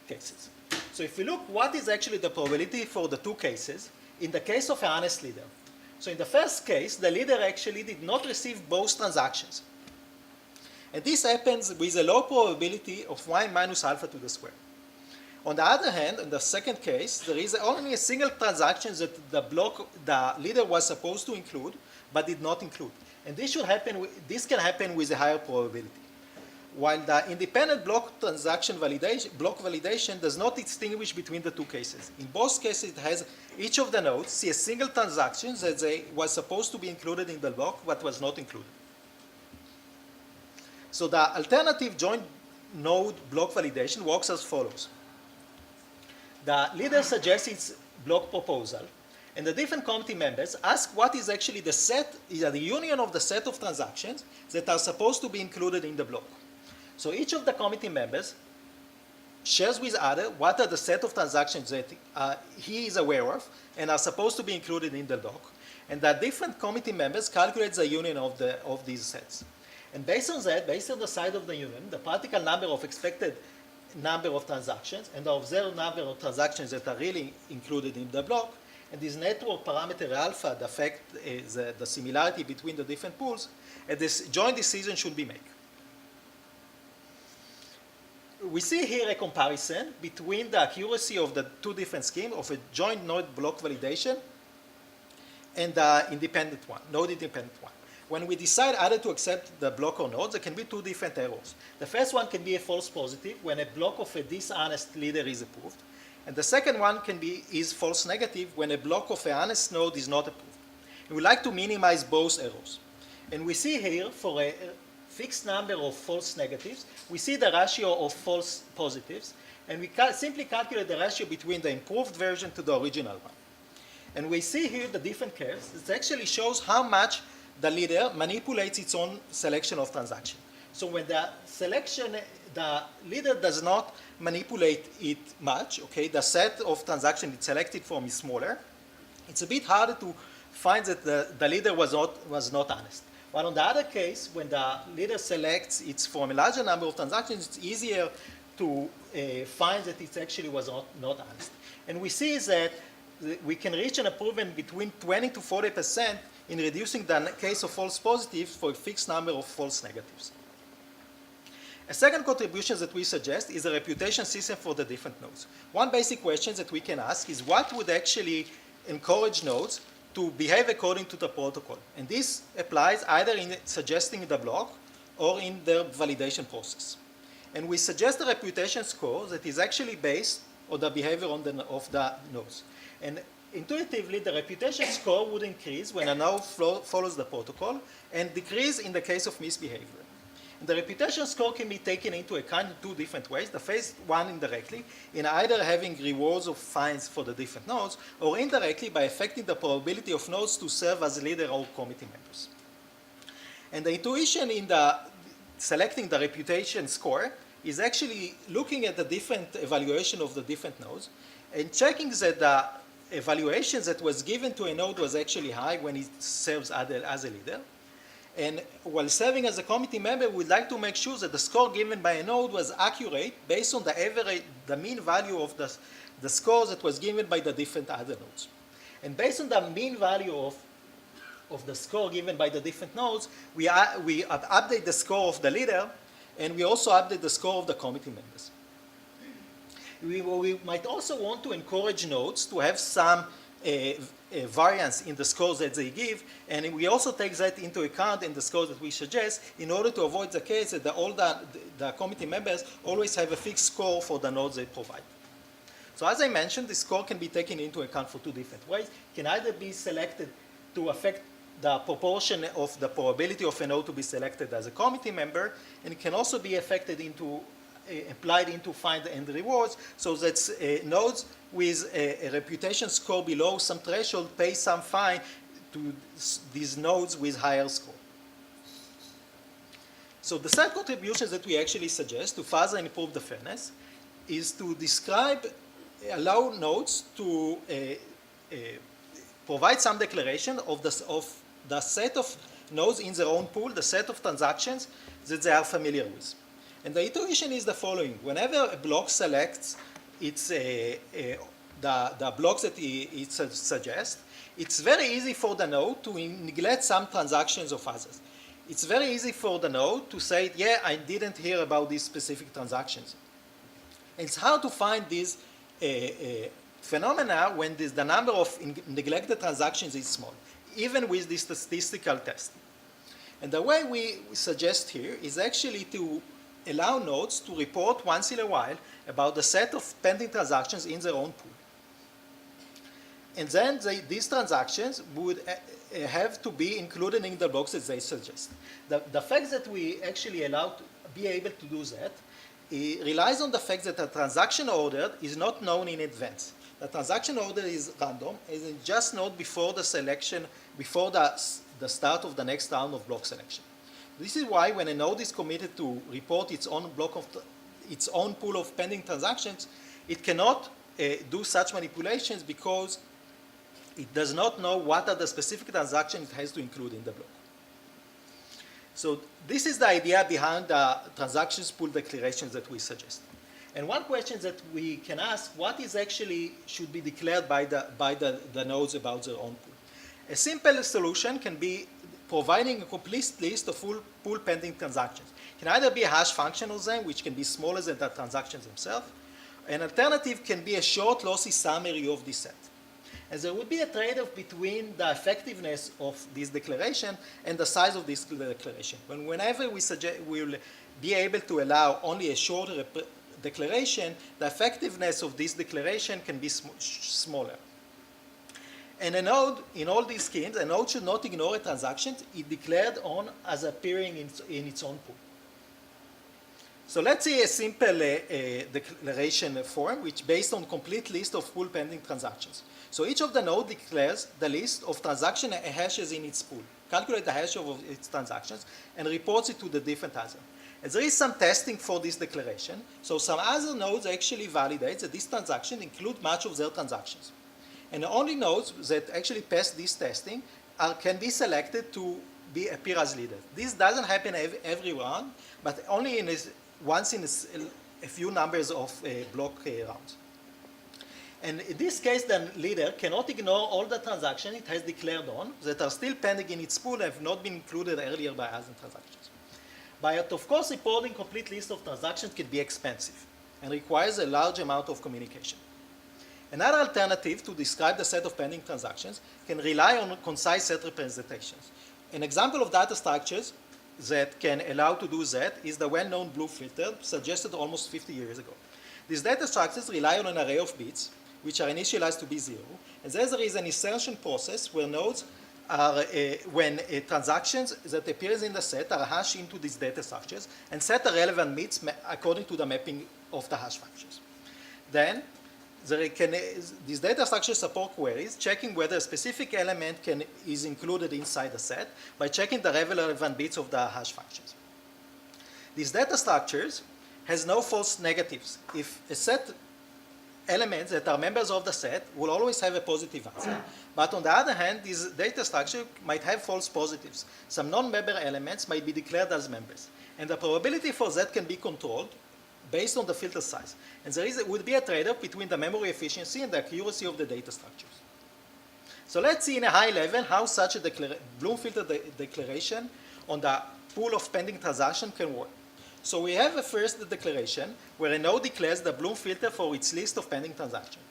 cases. So if we look what is actually the probability for the 2 cases, in the case of an honest leader. So in the first case, the leader actually did not receive both transactions. And this happens with a low probability of 1 minus alpha to the square. On the other hand, in the second case, there is only a single transaction that the leader was supposed to include, but did not include. And this can happen with a higher probability. While the independent block validation does not distinguish between the 2 cases. In both cases, it has each of the nodes see a single transaction that was supposed to be included in the block, but was not included. So the alternative joint node block validation works as follows. The leader suggests its block proposal, and the different committee members ask what is actually the union of the set of transactions that are supposed to be included in the block. So each of the committee members shares with other what are the set of transactions that he is aware of and are supposed to be included in the block. And the different committee members calculate the union of these sets. And based on that, based on the size of the union, the practical number of expected number of transactions and the observed number of transactions that are really included in the block, and this network parameter alpha that affect the similarity between the different pools, and this joint decision should be made. We see here a comparison between the accuracy of the 2 different schemes of a joint node block validation and the independent one, node independent one. When we decide either to accept the block or not, there can be 2 different errors. The first one can be a false positive when a block of a dishonest leader is approved. And the second one is false negative when a block of an honest node is not approved. And we like to minimize both errors. And we see here for a fixed number of false negatives, we see the ratio of false positives, and we simply calculate the ratio between the improved version to the original one. And we see here the different curves. It actually shows how much the leader manipulates its own selection of transactions. So when the leader does not manipulate it much, okay, the set of transactions it's selected from is smaller, it's a bit harder to find that the leader was not honest. But on the other case, when the leader selects it from a larger number of transactions, it's easier to find that it actually was not honest. And we see that we can reach an improvement between 20 to 40% in reducing the case of false positives for a fixed number of false negatives. A second contribution that we suggest is a reputation system for the different nodes. One basic question that we can ask is what would actually encourage nodes to behave according to the protocol. And this applies either in suggesting the block or in the validation process. And we suggest a reputation score that is actually based on the behavior of the nodes. And intuitively, the reputation score would increase when a node follows the protocol and decrease in the case of misbehavior. And the reputation score can be taken into account in two different ways. The first one indirectly, in either having rewards or fines for the different nodes, or indirectly by affecting the probability of nodes to serve as leader or committee members. And the intuition in the selecting the reputation score is actually looking at the different evaluation of the different nodes and checking that the evaluations that was given to a node was actually high when it serves as a leader. And while serving as a committee member, we'd like to make sure that the score given by a node was accurate based on the average, the mean value of the scores that was given by the different other nodes. And based on the mean value of the score given by the different nodes, we update the score of the leader, and we also update the score of the committee members. We might also want to encourage nodes to have some variance in the scores that they give, and we also take that into account in the scores that we suggest in order to avoid the case that all the committee members always have a fixed score for the nodes they provide. So as I mentioned, the score can be taken into account for two different ways. It can either be selected to affect the proportion of the probability of a node to be selected as a committee member, and it can also be affected into applied into find and rewards, so that nodes with a reputation score below some threshold pay some fine to these nodes with higher score. So the third contributions that we actually suggest to further improve the fairness is to allow nodes to provide some declaration of the set of nodes in their own pool, the set of transactions that they are familiar with. And the intuition is the following. Whenever a block selects the blocks that it suggests, it's very easy for the node to neglect some transactions of others. It's very easy for the node to say, yeah, I didn't hear about these specific transactions. It's hard to find these phenomena when the number of neglected transactions is small, even with this statistical test. And the way we suggest here is actually to allow nodes to report once in a while about the set of pending transactions in their own pool. And then these transactions would have to be included in the blocks that they suggest. The fact that we actually allow to be able to do that relies on the fact that the transaction order is not known in advance. The transaction order is random, and it's just known before the selection, before the start of the next round of block selection. This is why when a node is committed to report its own its own pool of pending transactions, it cannot do such manipulations because it does not know what are the specific transactions it has to include in the block. So this is the idea behind the transactions pool declarations that we suggest. And one question that we can ask, what is actually should be declared by the nodes about their own pool? A simple solution can be providing a complete list of full pool pending transactions. It can either be a hash function of them, which can be smaller than the transactions themselves. An alternative can be a short, lossy summary of this set. And there would be a trade-off between the effectiveness of this declaration and the size of this declaration. Whenever we will be able to allow only a short declaration, the effectiveness of this declaration can be smaller. And a node, in all these schemes, a node should not ignore a transaction it declared on as appearing in its own pool. So let's see a simple declaration form, which based on complete list of pool pending transactions. So each of the node declares the list of transaction hashes in its pool, calculate the hash of its transactions, and reports it to the different other. And there is some testing for this declaration. So some other nodes actually validate that this transaction include much of their transactions. And only nodes that actually pass this testing can be selected to appear as leaders. This doesn't happen every round, but only once in a few numbers of block rounds. And in this case, the leader cannot ignore all the transactions it has declared on that are still pending in its pool and have not been included earlier by other transactions. But of course, reporting complete list of transactions can be expensive and requires a large amount of communication. Another alternative to describe the set of pending transactions can rely on concise set representations. An example of data structures that can allow to do that is the well-known blue filter suggested almost 50 years ago. These data structures rely on an array of bits which are initialized to be 0. And then there is an insertion process where nodes are, when transactions that appears in the set are hashed into these data structures and set the relevant bits according to the mapping of the hash functions. Then, these data structures support queries, checking whether a specific element is included inside the set by checking the relevant bits of the hash functions. These data structures has no false negatives. If a set elements that are members of the set will always have a positive answer. But on the other hand, this data structure might have false positives. Some non-member elements might be declared as members. And the probability for that can be controlled based on the filter size. And there would be a trade-off between the memory efficiency and the accuracy of the data structures. So let's see in a high level how such a Bloom filter declaration on the pool of pending transactions can work. So we have a first declaration where a node declares the Bloom filter for its list of pending transactions.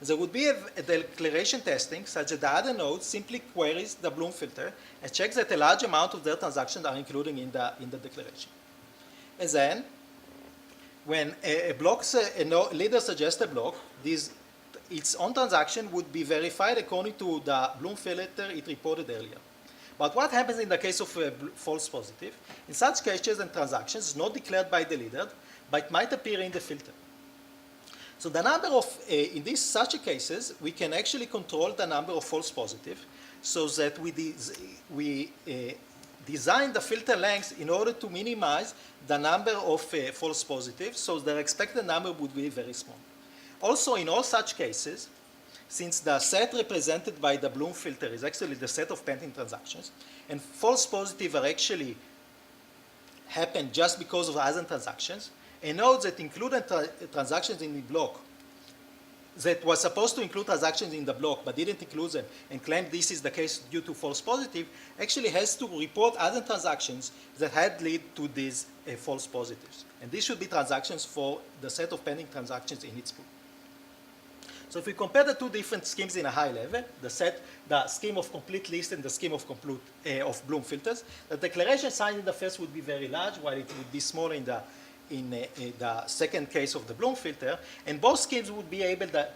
There would be a declaration testing such that the other node simply queries the Bloom filter and checks that a large amount of their transactions are included in the declaration. And then, when a leader suggests a block, its own transaction would be verified according to the Bloom filter it reported earlier. But what happens in the case of a false positive? In such cases and transactions not declared by the leader, but might appear in the filter. So the number of, in such cases, we can actually control the number of false positives so that we design the filter length in order to minimize the number of false positives, so the expected number would be very small. Also, in all such cases, since the set represented by the Bloom filter is actually the set of pending transactions, and false positives are actually happen just because of other transactions, a node that included transactions in the block that was supposed to include transactions in the block but didn't include them and claimed this is the case due to false positive actually has to report other transactions that had led to these false positives. And these should be transactions for the set of pending transactions in its pool. So if we compare the two different schemes in a high level, the scheme of complete list and the scheme of Bloom filters, the declaration size in the first would be very large, while it would be smaller in the second case of the Bloom filter, and both schemes would be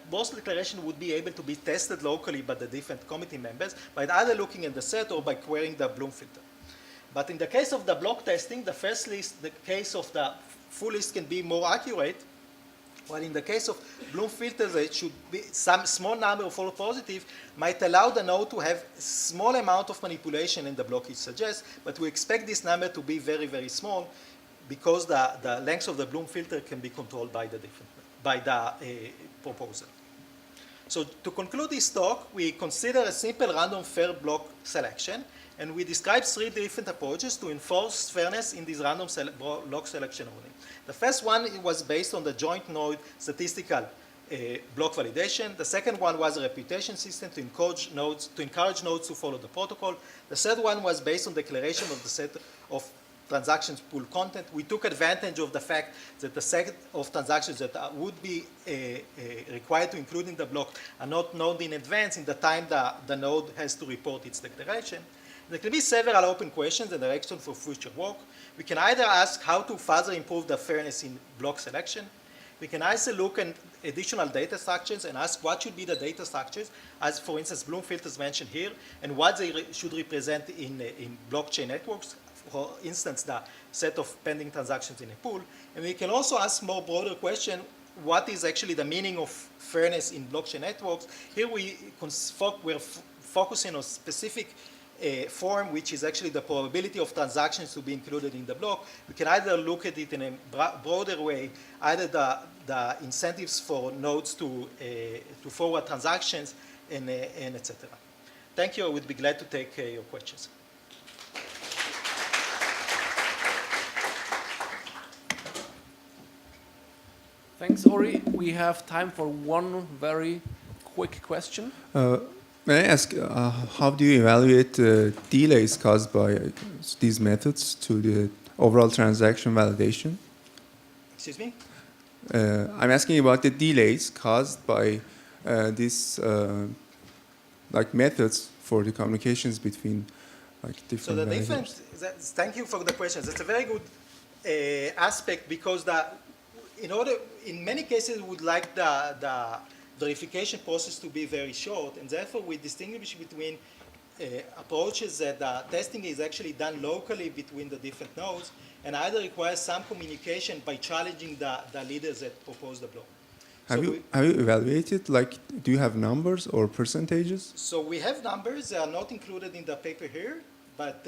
both declarations would be able to be tested locally by the different committee members by either looking at the set or by querying the Bloom filter. But in the case of the block testing, the first list, the case of the full list can be more accurate, while in the case of Bloom filters, it should be some small number of false positives might allow the node to have a small amount of manipulation in the block it suggests, but we expect this number to be very, very small because the length of the Bloom filter can be controlled by the proposal. So to conclude this talk, we consider a simple random fair block selection, and we describe three different approaches to enforce fairness in this random block selection ruling. The first one was based on the joint node statistical block validation. The second one was a reputation system to encourage nodes to follow the protocol. The third one was based on declaration of the set of transactions pool content. We took advantage of the fact that the set of transactions that would be required to include in the block are not known in advance in the time the node has to report its declaration. There can be several open questions and directions for future work. We can either ask how to further improve the fairness in block selection. We can also look at additional data structures and ask what should be the data structures, as for instance Bloom filters mentioned here, and what they should represent in blockchain networks, for instance the set of pending transactions in a pool. And we can also ask more broader question, what is actually the meaning of fairness in blockchain networks? Here we're focusing on specific form, which is actually the probability of transactions to be included in the block. We can either look at it in a broader way, either the incentives for nodes to forward transactions, and etc. Thank you. I would be glad to take your questions. Thanks, Ori. We have time for one very quick question. May I ask, how do you evaluate delays caused by these methods to the overall transaction validation? Excuse me? I'm asking about the delays caused by these methods for the communications between different. So the difference. Thank you for the question. That's a very good aspect because in many cases we would like the verification process to be very short, and therefore we distinguish between approaches that testing is actually done locally between the different nodes, and either requires some communication by challenging the leaders that propose the block. Have you evaluated, like, do you have numbers or percentages? So we have numbers. They are not included in the paper here, but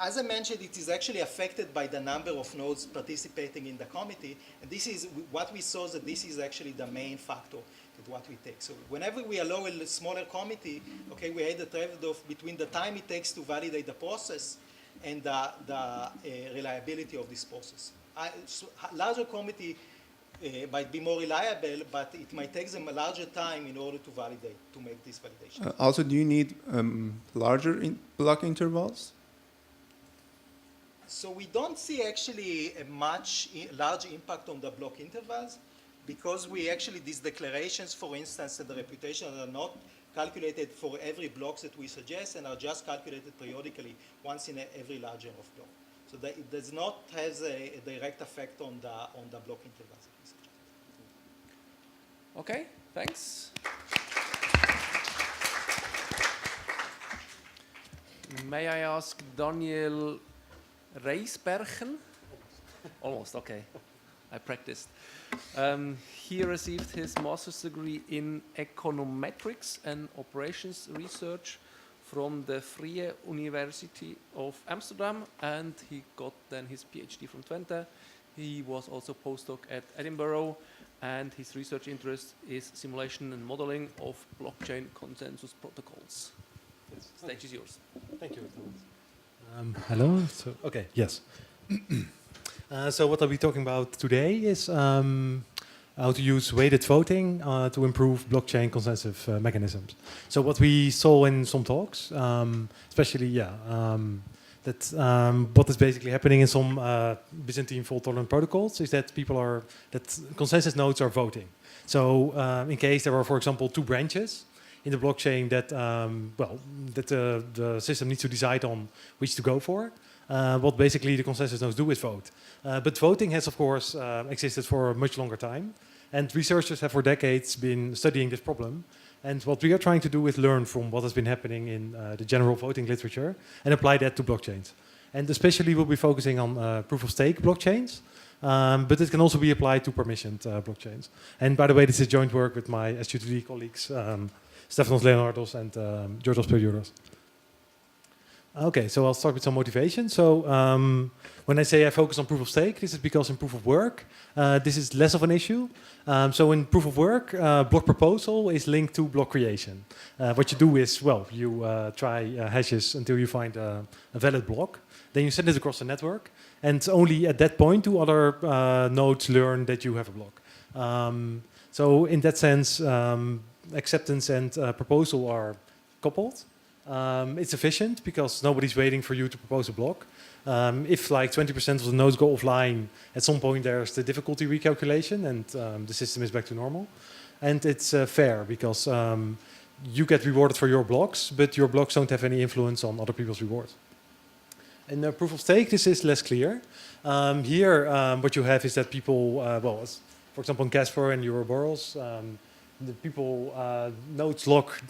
as I mentioned, it is actually affected by the number of nodes participating in the committee, and this is what we saw, that this is actually the main factor that what we take. So whenever we allow a smaller committee, okay, we had a trade-off between the time it takes to validate the process and the reliability of this process. So larger committee might be more reliable, but it might take them a larger time in order to validate, to make this validation. Also, do you need larger block intervals? So we don't see actually a large impact on the block intervals, because we actually, these declarations, for instance, and the reputation are not calculated for every block that we suggest, and are just calculated periodically once in every large of block. So that it does not have a direct effect on the block intervals that we suggest. Okay, thanks. May I ask Daniel Reisbergen? Almost, okay. I practiced. He received his master's degree in econometrics and operations research from the Vrije University of Amsterdam, and he got then his PhD from Twente. He was also postdoc at Edinburgh, and his research interest is simulation and modeling of blockchain consensus protocols. The stage is yours. Thank you, Thomas. Hello. So, okay. Yes. So what I'll be talking about today is how to use weighted voting to improve blockchain consensus mechanisms. So what we saw in some talks, especially that what is basically happening in some Byzantine fault-tolerant protocols is that that consensus nodes are voting. So in case there are, for example, two branches in the blockchain that the system needs to decide on which to go for. What basically the consensus nodes do is vote. But voting has, of course, existed for a much longer time. And researchers have for decades been studying this problem. And what we are trying to do is learn from what has been happening in the general voting literature and apply that to blockchains. And especially we'll be focusing on proof-of-stake blockchains. But it can also be applied to permissioned blockchains. And by the way, this is joint work with my S2D colleagues, Stefanos Leonardos and Georgios Periouros. Okay, so I'll start with some motivation. So when I say I focus on proof of stake, this is because in proof of work, this is less of an issue. So in proof of work, block proposal is linked to block creation. What you do is, well, you try hashes until you find a valid block. Then you send it across the network. And only at that point do other nodes learn that you have a block. So in that sense, acceptance and proposal are coupled. It's efficient because nobody's waiting for you to propose a block. If like 20% of the nodes go offline, at some point there's the difficulty recalculation and the system is back to normal. And it's fair because you get rewarded for your blocks, but your blocks don't have any influence on other people's rewards. In proof of stake, this is less clear. Here, what you have is that people, for example, in Casper and Ouroboros, the people nodes lock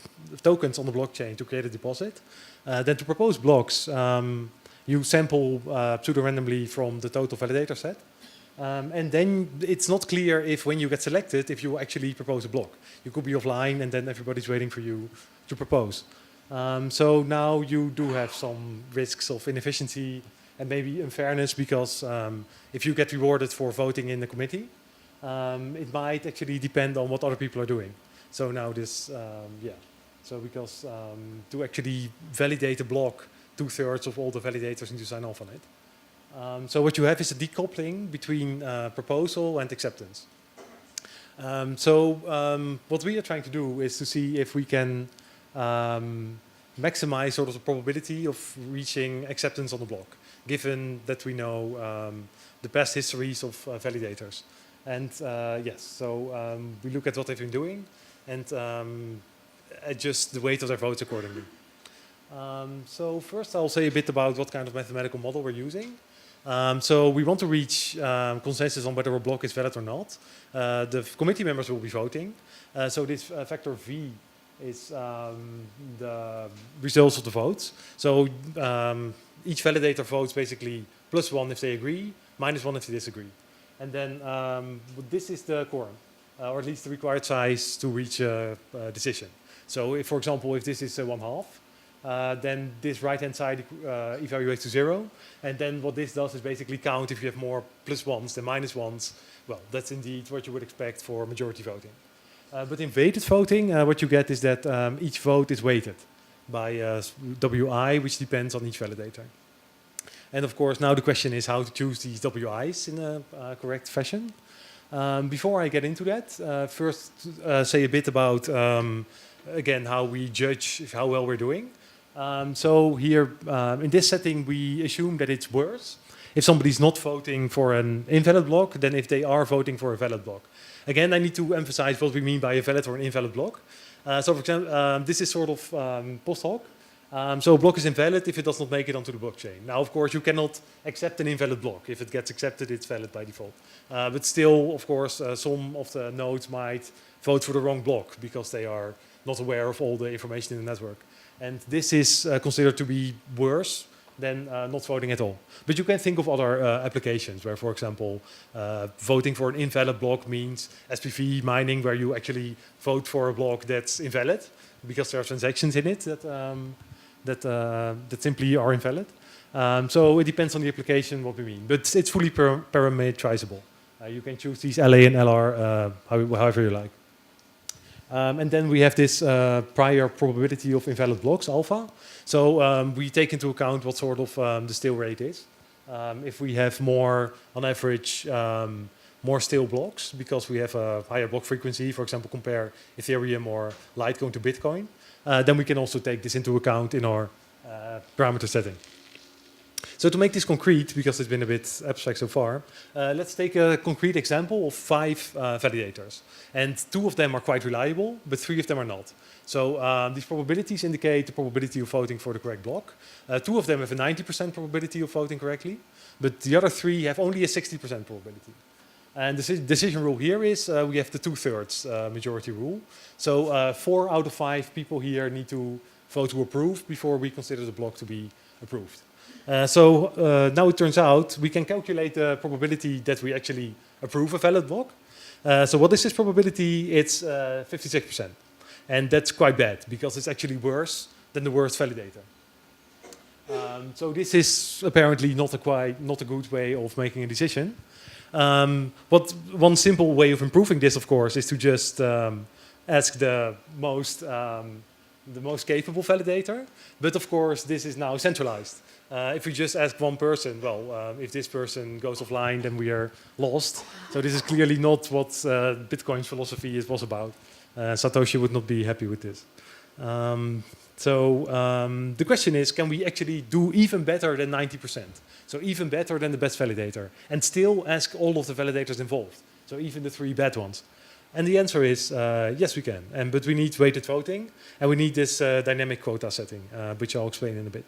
tokens on the blockchain to create a deposit. Then to propose blocks, you sample pseudo-randomly from the total validator set. And then it's not clear if when you get selected, if you actually propose a block. You could be offline and then everybody's waiting for you to propose. So now you do have some risks of inefficiency and maybe unfairness because if you get rewarded for voting in the committee, it might actually depend on what other people are doing. So now this, So because to actually validate a block, 2/3 of all the validators need to sign off on it. So what you have is a decoupling between proposal and acceptance. What we are trying to do is to see if we can maximize sort of the probability of reaching acceptance on the block, given that we know the past histories of validators. And we look at what they've been doing and adjust the weight of their votes accordingly. So first I'll say a bit about what kind of mathematical model we're using. So we want to reach consensus on whether a block is valid or not. The committee members will be voting. So this factor V is the results of the votes. So each validator votes basically +1 if they agree, -1 if they disagree. And then this is the quorum, or at least the required size to reach a decision. So if, for example, if this is 1/2, then this right-hand side evaluates to 0. And then what this does is basically count if you have more +1s than -1s. Well, that's indeed what you would expect for majority voting. But in weighted voting, what you get is that each vote is weighted by WI, which depends on each validator. And of course, now the question is how to choose these WIs in a correct fashion. Before I get into that, first say a bit about, again, how we judge how well we're doing. So here, in this setting, we assume that it's worse if somebody's not voting for an invalid block than if they are voting for a valid block. Again, I need to emphasize what we mean by a valid or an invalid block. So for example, this is sort of post hoc. So a block is invalid if it does not make it onto the blockchain. Now, of course, you cannot accept an invalid block. If it gets accepted, it's valid by default. But still, of course, some of the nodes might vote for the wrong block because they are not aware of all the information in the network. And this is considered to be worse than not voting at all. But you can think of other applications where, for example, voting for an invalid block means SPV mining, where you actually vote for a block that's invalid because there are transactions in it that simply are invalid. So it depends on the application what we mean. But it's fully parameterizable. You can choose these LA and LR however you like. And then we have this prior probability of invalid blocks, alpha. So we take into account what sort of the stale rate is. If we have more, on average, more stale blocks because we have a higher block frequency, for example, compare Ethereum or Litecoin to Bitcoin, then we can also take this into account in our parameter setting. So to make this concrete, because it's been a bit abstract so far, let's take a concrete example of 5 validators. And 2 of them are quite reliable, but 3 of them are not. So these probabilities indicate the probability of voting for the correct block. 2 of them have a 90% probability of voting correctly, but the other 3 have only a 60% probability. And the decision rule here is we have the 2/3 majority rule. So 4 out of 5 people here need to vote to approve before we consider the block to be approved. So now it turns out we can calculate the probability that we actually approve a valid block. So what is this probability? It's 56%. And that's quite bad because it's actually worse than the worst validator. So this is apparently not a good way of making a decision. But one simple way of improving this, of course, is to just ask the most capable validator. But of course, this is now centralized. If we just ask one person, well, if this person goes offline, then we are lost. So this is clearly not what Bitcoin's philosophy was about. Satoshi would not be happy with this. The question is, can we actually do even better than 90%? So even better than the best validator, and still ask all of the validators involved. So even the 3 bad ones. And the answer is yes, we can. But we need weighted voting, and we need this dynamic quota setting, which I'll explain in a bit.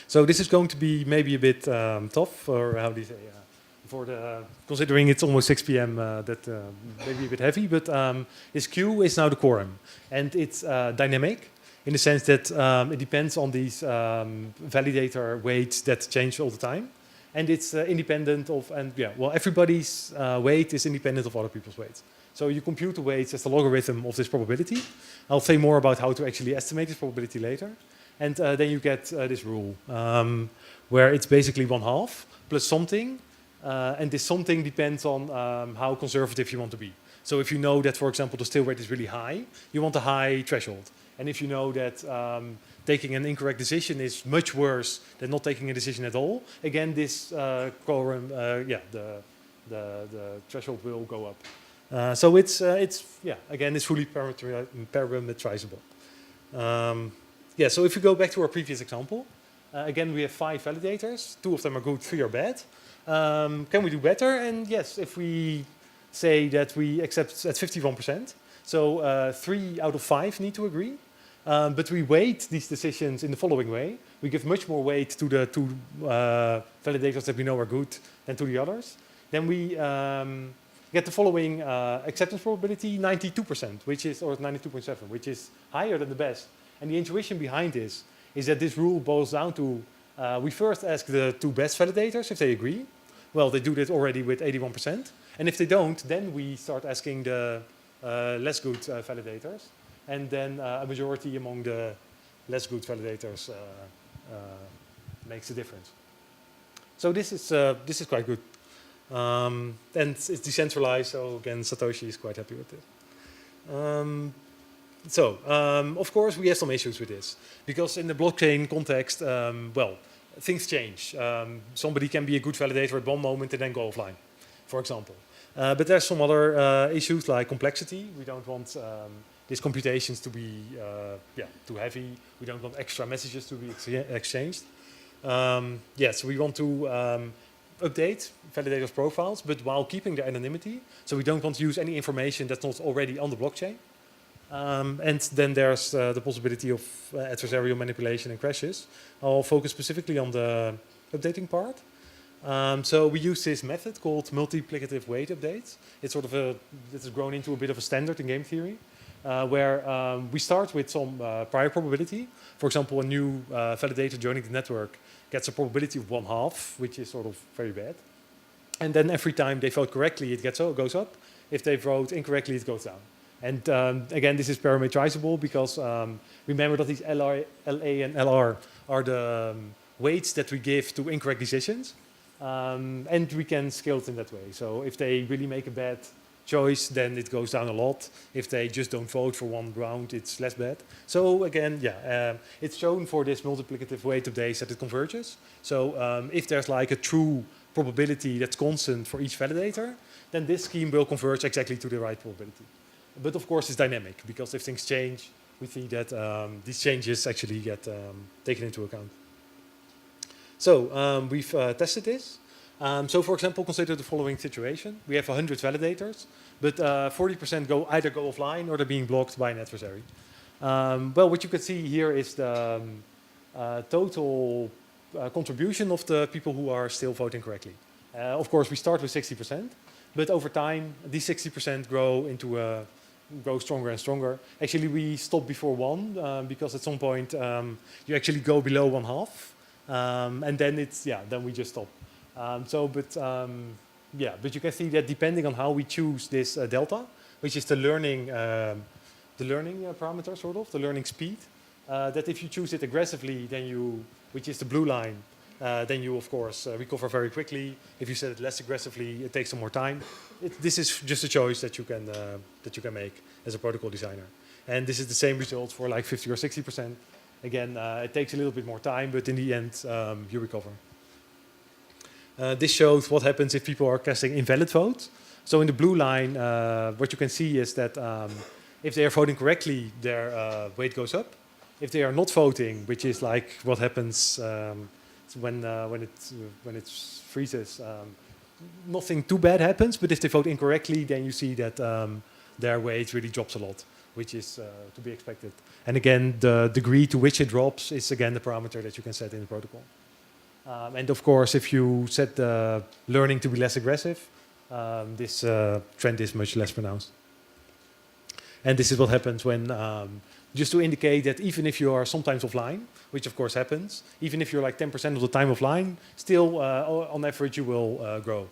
So this is going to be maybe a bit tough, or how do you say? Considering it's almost 6 p.m., that may be a bit heavy. But this Q is now the quorum, and it's dynamic in the sense that it depends on these validator weights that change all the time. And it's independent of, everybody's weight is independent of other people's weights. So you compute the weights as the logarithm of this probability. I'll say more about how to actually estimate this probability later. And then you get this rule, where it's basically 1/2 plus something. And this something depends on how conservative you want to be. So if you know that, for example, the stale rate is really high, you want a high threshold. And if you know that taking an incorrect decision is much worse than not taking a decision at all, again, this quorum, the threshold will go up. So again, it's fully parameterizable. So if you go back to our previous example, again, we have 5 validators. 2 of them are good, 3 are bad. Can we do better? And yes, if we say that we accept at 51%, so 3 out of 5 need to agree. But we weight these decisions in the following way. we give much more weight to the two validators that we know are good than to the others, then we get the following acceptance probability, 92%, which is, or 92.7, which is higher than the best. And the intuition behind this is that this rule boils down to, we first ask the two best validators if they agree. Well, they do that already with 81%. And if they don't, then we start asking the less good validators. And then a majority among the less good validators makes a difference. So this is quite good. And it's decentralized, so again, Satoshi is quite happy with it. Of course, we have some issues with this. Because in the blockchain context, well, things change. Somebody can be a good validator at one moment and then go offline, for example. But there's some other issues like complexity. We don't want these computations to be too heavy. We don't want extra messages to be exchanged. So we want to update validators' profiles, but while keeping their anonymity. So we don't want to use any information that's not already on the blockchain. And then there's the possibility of adversarial manipulation and crashes. I'll focus specifically on the updating part. So we use this method called multiplicative weight updates. It's sort of this has grown into a bit of a standard in game theory, where we start with some prior probability. For example, a new validator joining the network gets a probability of 1/2, which is sort of very bad. And then every time they vote correctly, it goes up. If they vote incorrectly, it goes down. And again, this is parameterizable because remember that these LA and LR are the weights that we give to incorrect decisions. And we can scale it in that way. So if they really make a bad choice, then it goes down a lot. If they just don't vote for one round, it's less bad. So again, it's shown for this multiplicative weight of days that it converges. So if there's like a true probability that's constant for each validator, then this scheme will converge exactly to the right probability. But of course, it's dynamic, because if things change, we see that these changes actually get taken into account. So we've tested this. So for example, consider the following situation. We have 100 validators, but 40% either go offline or they're being blocked by an adversary. Well, what you can see here is the total contribution of the people who are still voting correctly. Of course, we start with 60%, but over time, these 60% grow stronger and stronger. Actually, we stop before 1 because at some point you actually go below 1/2, and then then we just stop. But you can see that depending on how we choose this delta, which is the learning parameter, sort of the learning speed, that if you choose it aggressively, then which is the blue line, then you of course recover very quickly. If you set it less aggressively, it takes some more time. This is just a choice that you can make as a protocol designer, and this is the same result for like 50 or 60%. Again, it takes a little bit more time, but in the end, you recover. This shows what happens if people are casting invalid votes. So in the blue line, what you can see is that if they are voting correctly, their weight goes up. If they are not voting, which is like what happens when it freezes, nothing too bad happens. But if they vote incorrectly, then you see that their weight really drops a lot, which is to be expected. And again, the degree to which it drops is again the parameter that you can set in the protocol. And of course, if you set the learning to be less aggressive, this trend is much less pronounced. And this is what happens when, just to indicate that even if you are sometimes offline, which of course happens, even if you're like 10% of the time offline, still on average you will grow.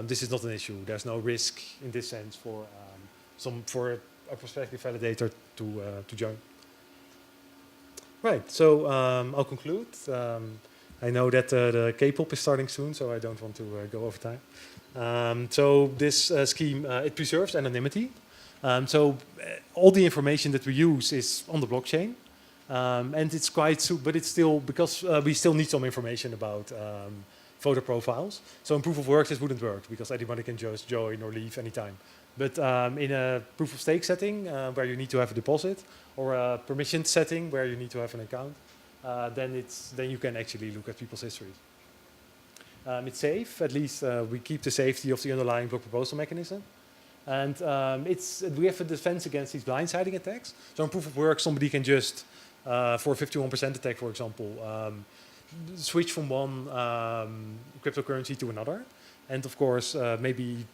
This is not an issue. There's no risk in this sense for a prospective validator to join. Right, so I'll conclude. I know that the K-pop is starting soon, so I don't want to go over time. So this scheme, it preserves anonymity. All the information that we use is on the blockchain. And it's but it's still, because we still need some information about voter profiles. So in proof of work, this wouldn't work, because anybody can just join or leave anytime. But in a proof of stake setting, where you need to have a deposit, or a permissioned setting where you need to have an account, then you can actually look at people's histories. It's safe. At least we keep the safety of the underlying block proposal mechanism. And we have a defense against these blindsiding attacks. So in proof of work, somebody can just for a 51% attack, for example, switch from one cryptocurrency to another, and of course maybe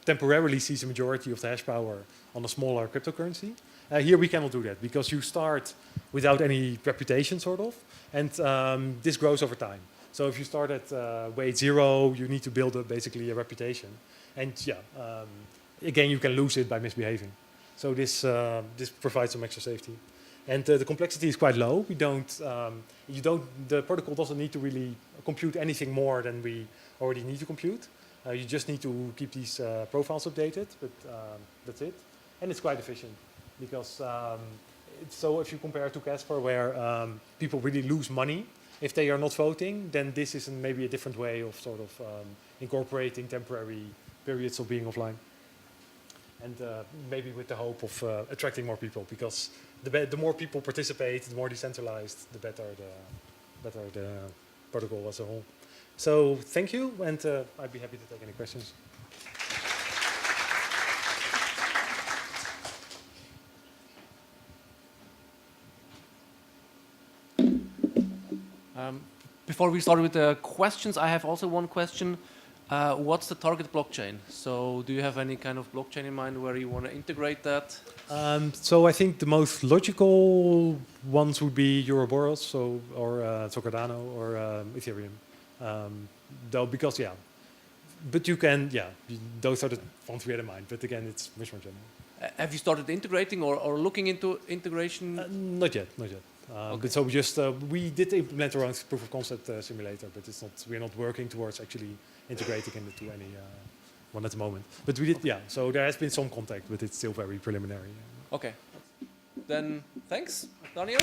temporarily seize a majority of the hash power on a smaller cryptocurrency. Here we cannot do that because you start without any reputation, sort of, and this grows over time. So if you start at weight 0, you need to build up basically a reputation, and again you can lose it by misbehaving. So this provides some extra safety, and the complexity is quite low. The protocol doesn't need to really compute anything more than we already need to compute. You just need to keep these profiles updated, but that's it. And it's quite efficient because so if you compare to Casper, where people really lose money if they are not voting, then this is maybe a different way of sort of incorporating temporary periods of being offline. And maybe with the hope of attracting more people, because the more people participate, the more decentralized, the better the protocol as a whole. So thank you, and I'd be happy to take any questions. Before we start with the questions, I have also one question. What's the target blockchain? So do you have any kind of blockchain in mind where you want to integrate that? So I think the most logical ones would be Ouroboros, or Cardano, or Ethereum. Though, because but you can, those are the ones we had in mind. But again, it's much more general. Have you started integrating or looking into integration? Not yet. Okay. But so we did implement our own proof of concept simulator, but we're not working towards actually integrating into any one at the moment. But we did, so there has been some contact, but it's still very preliminary. Okay. Then thanks, Daniel.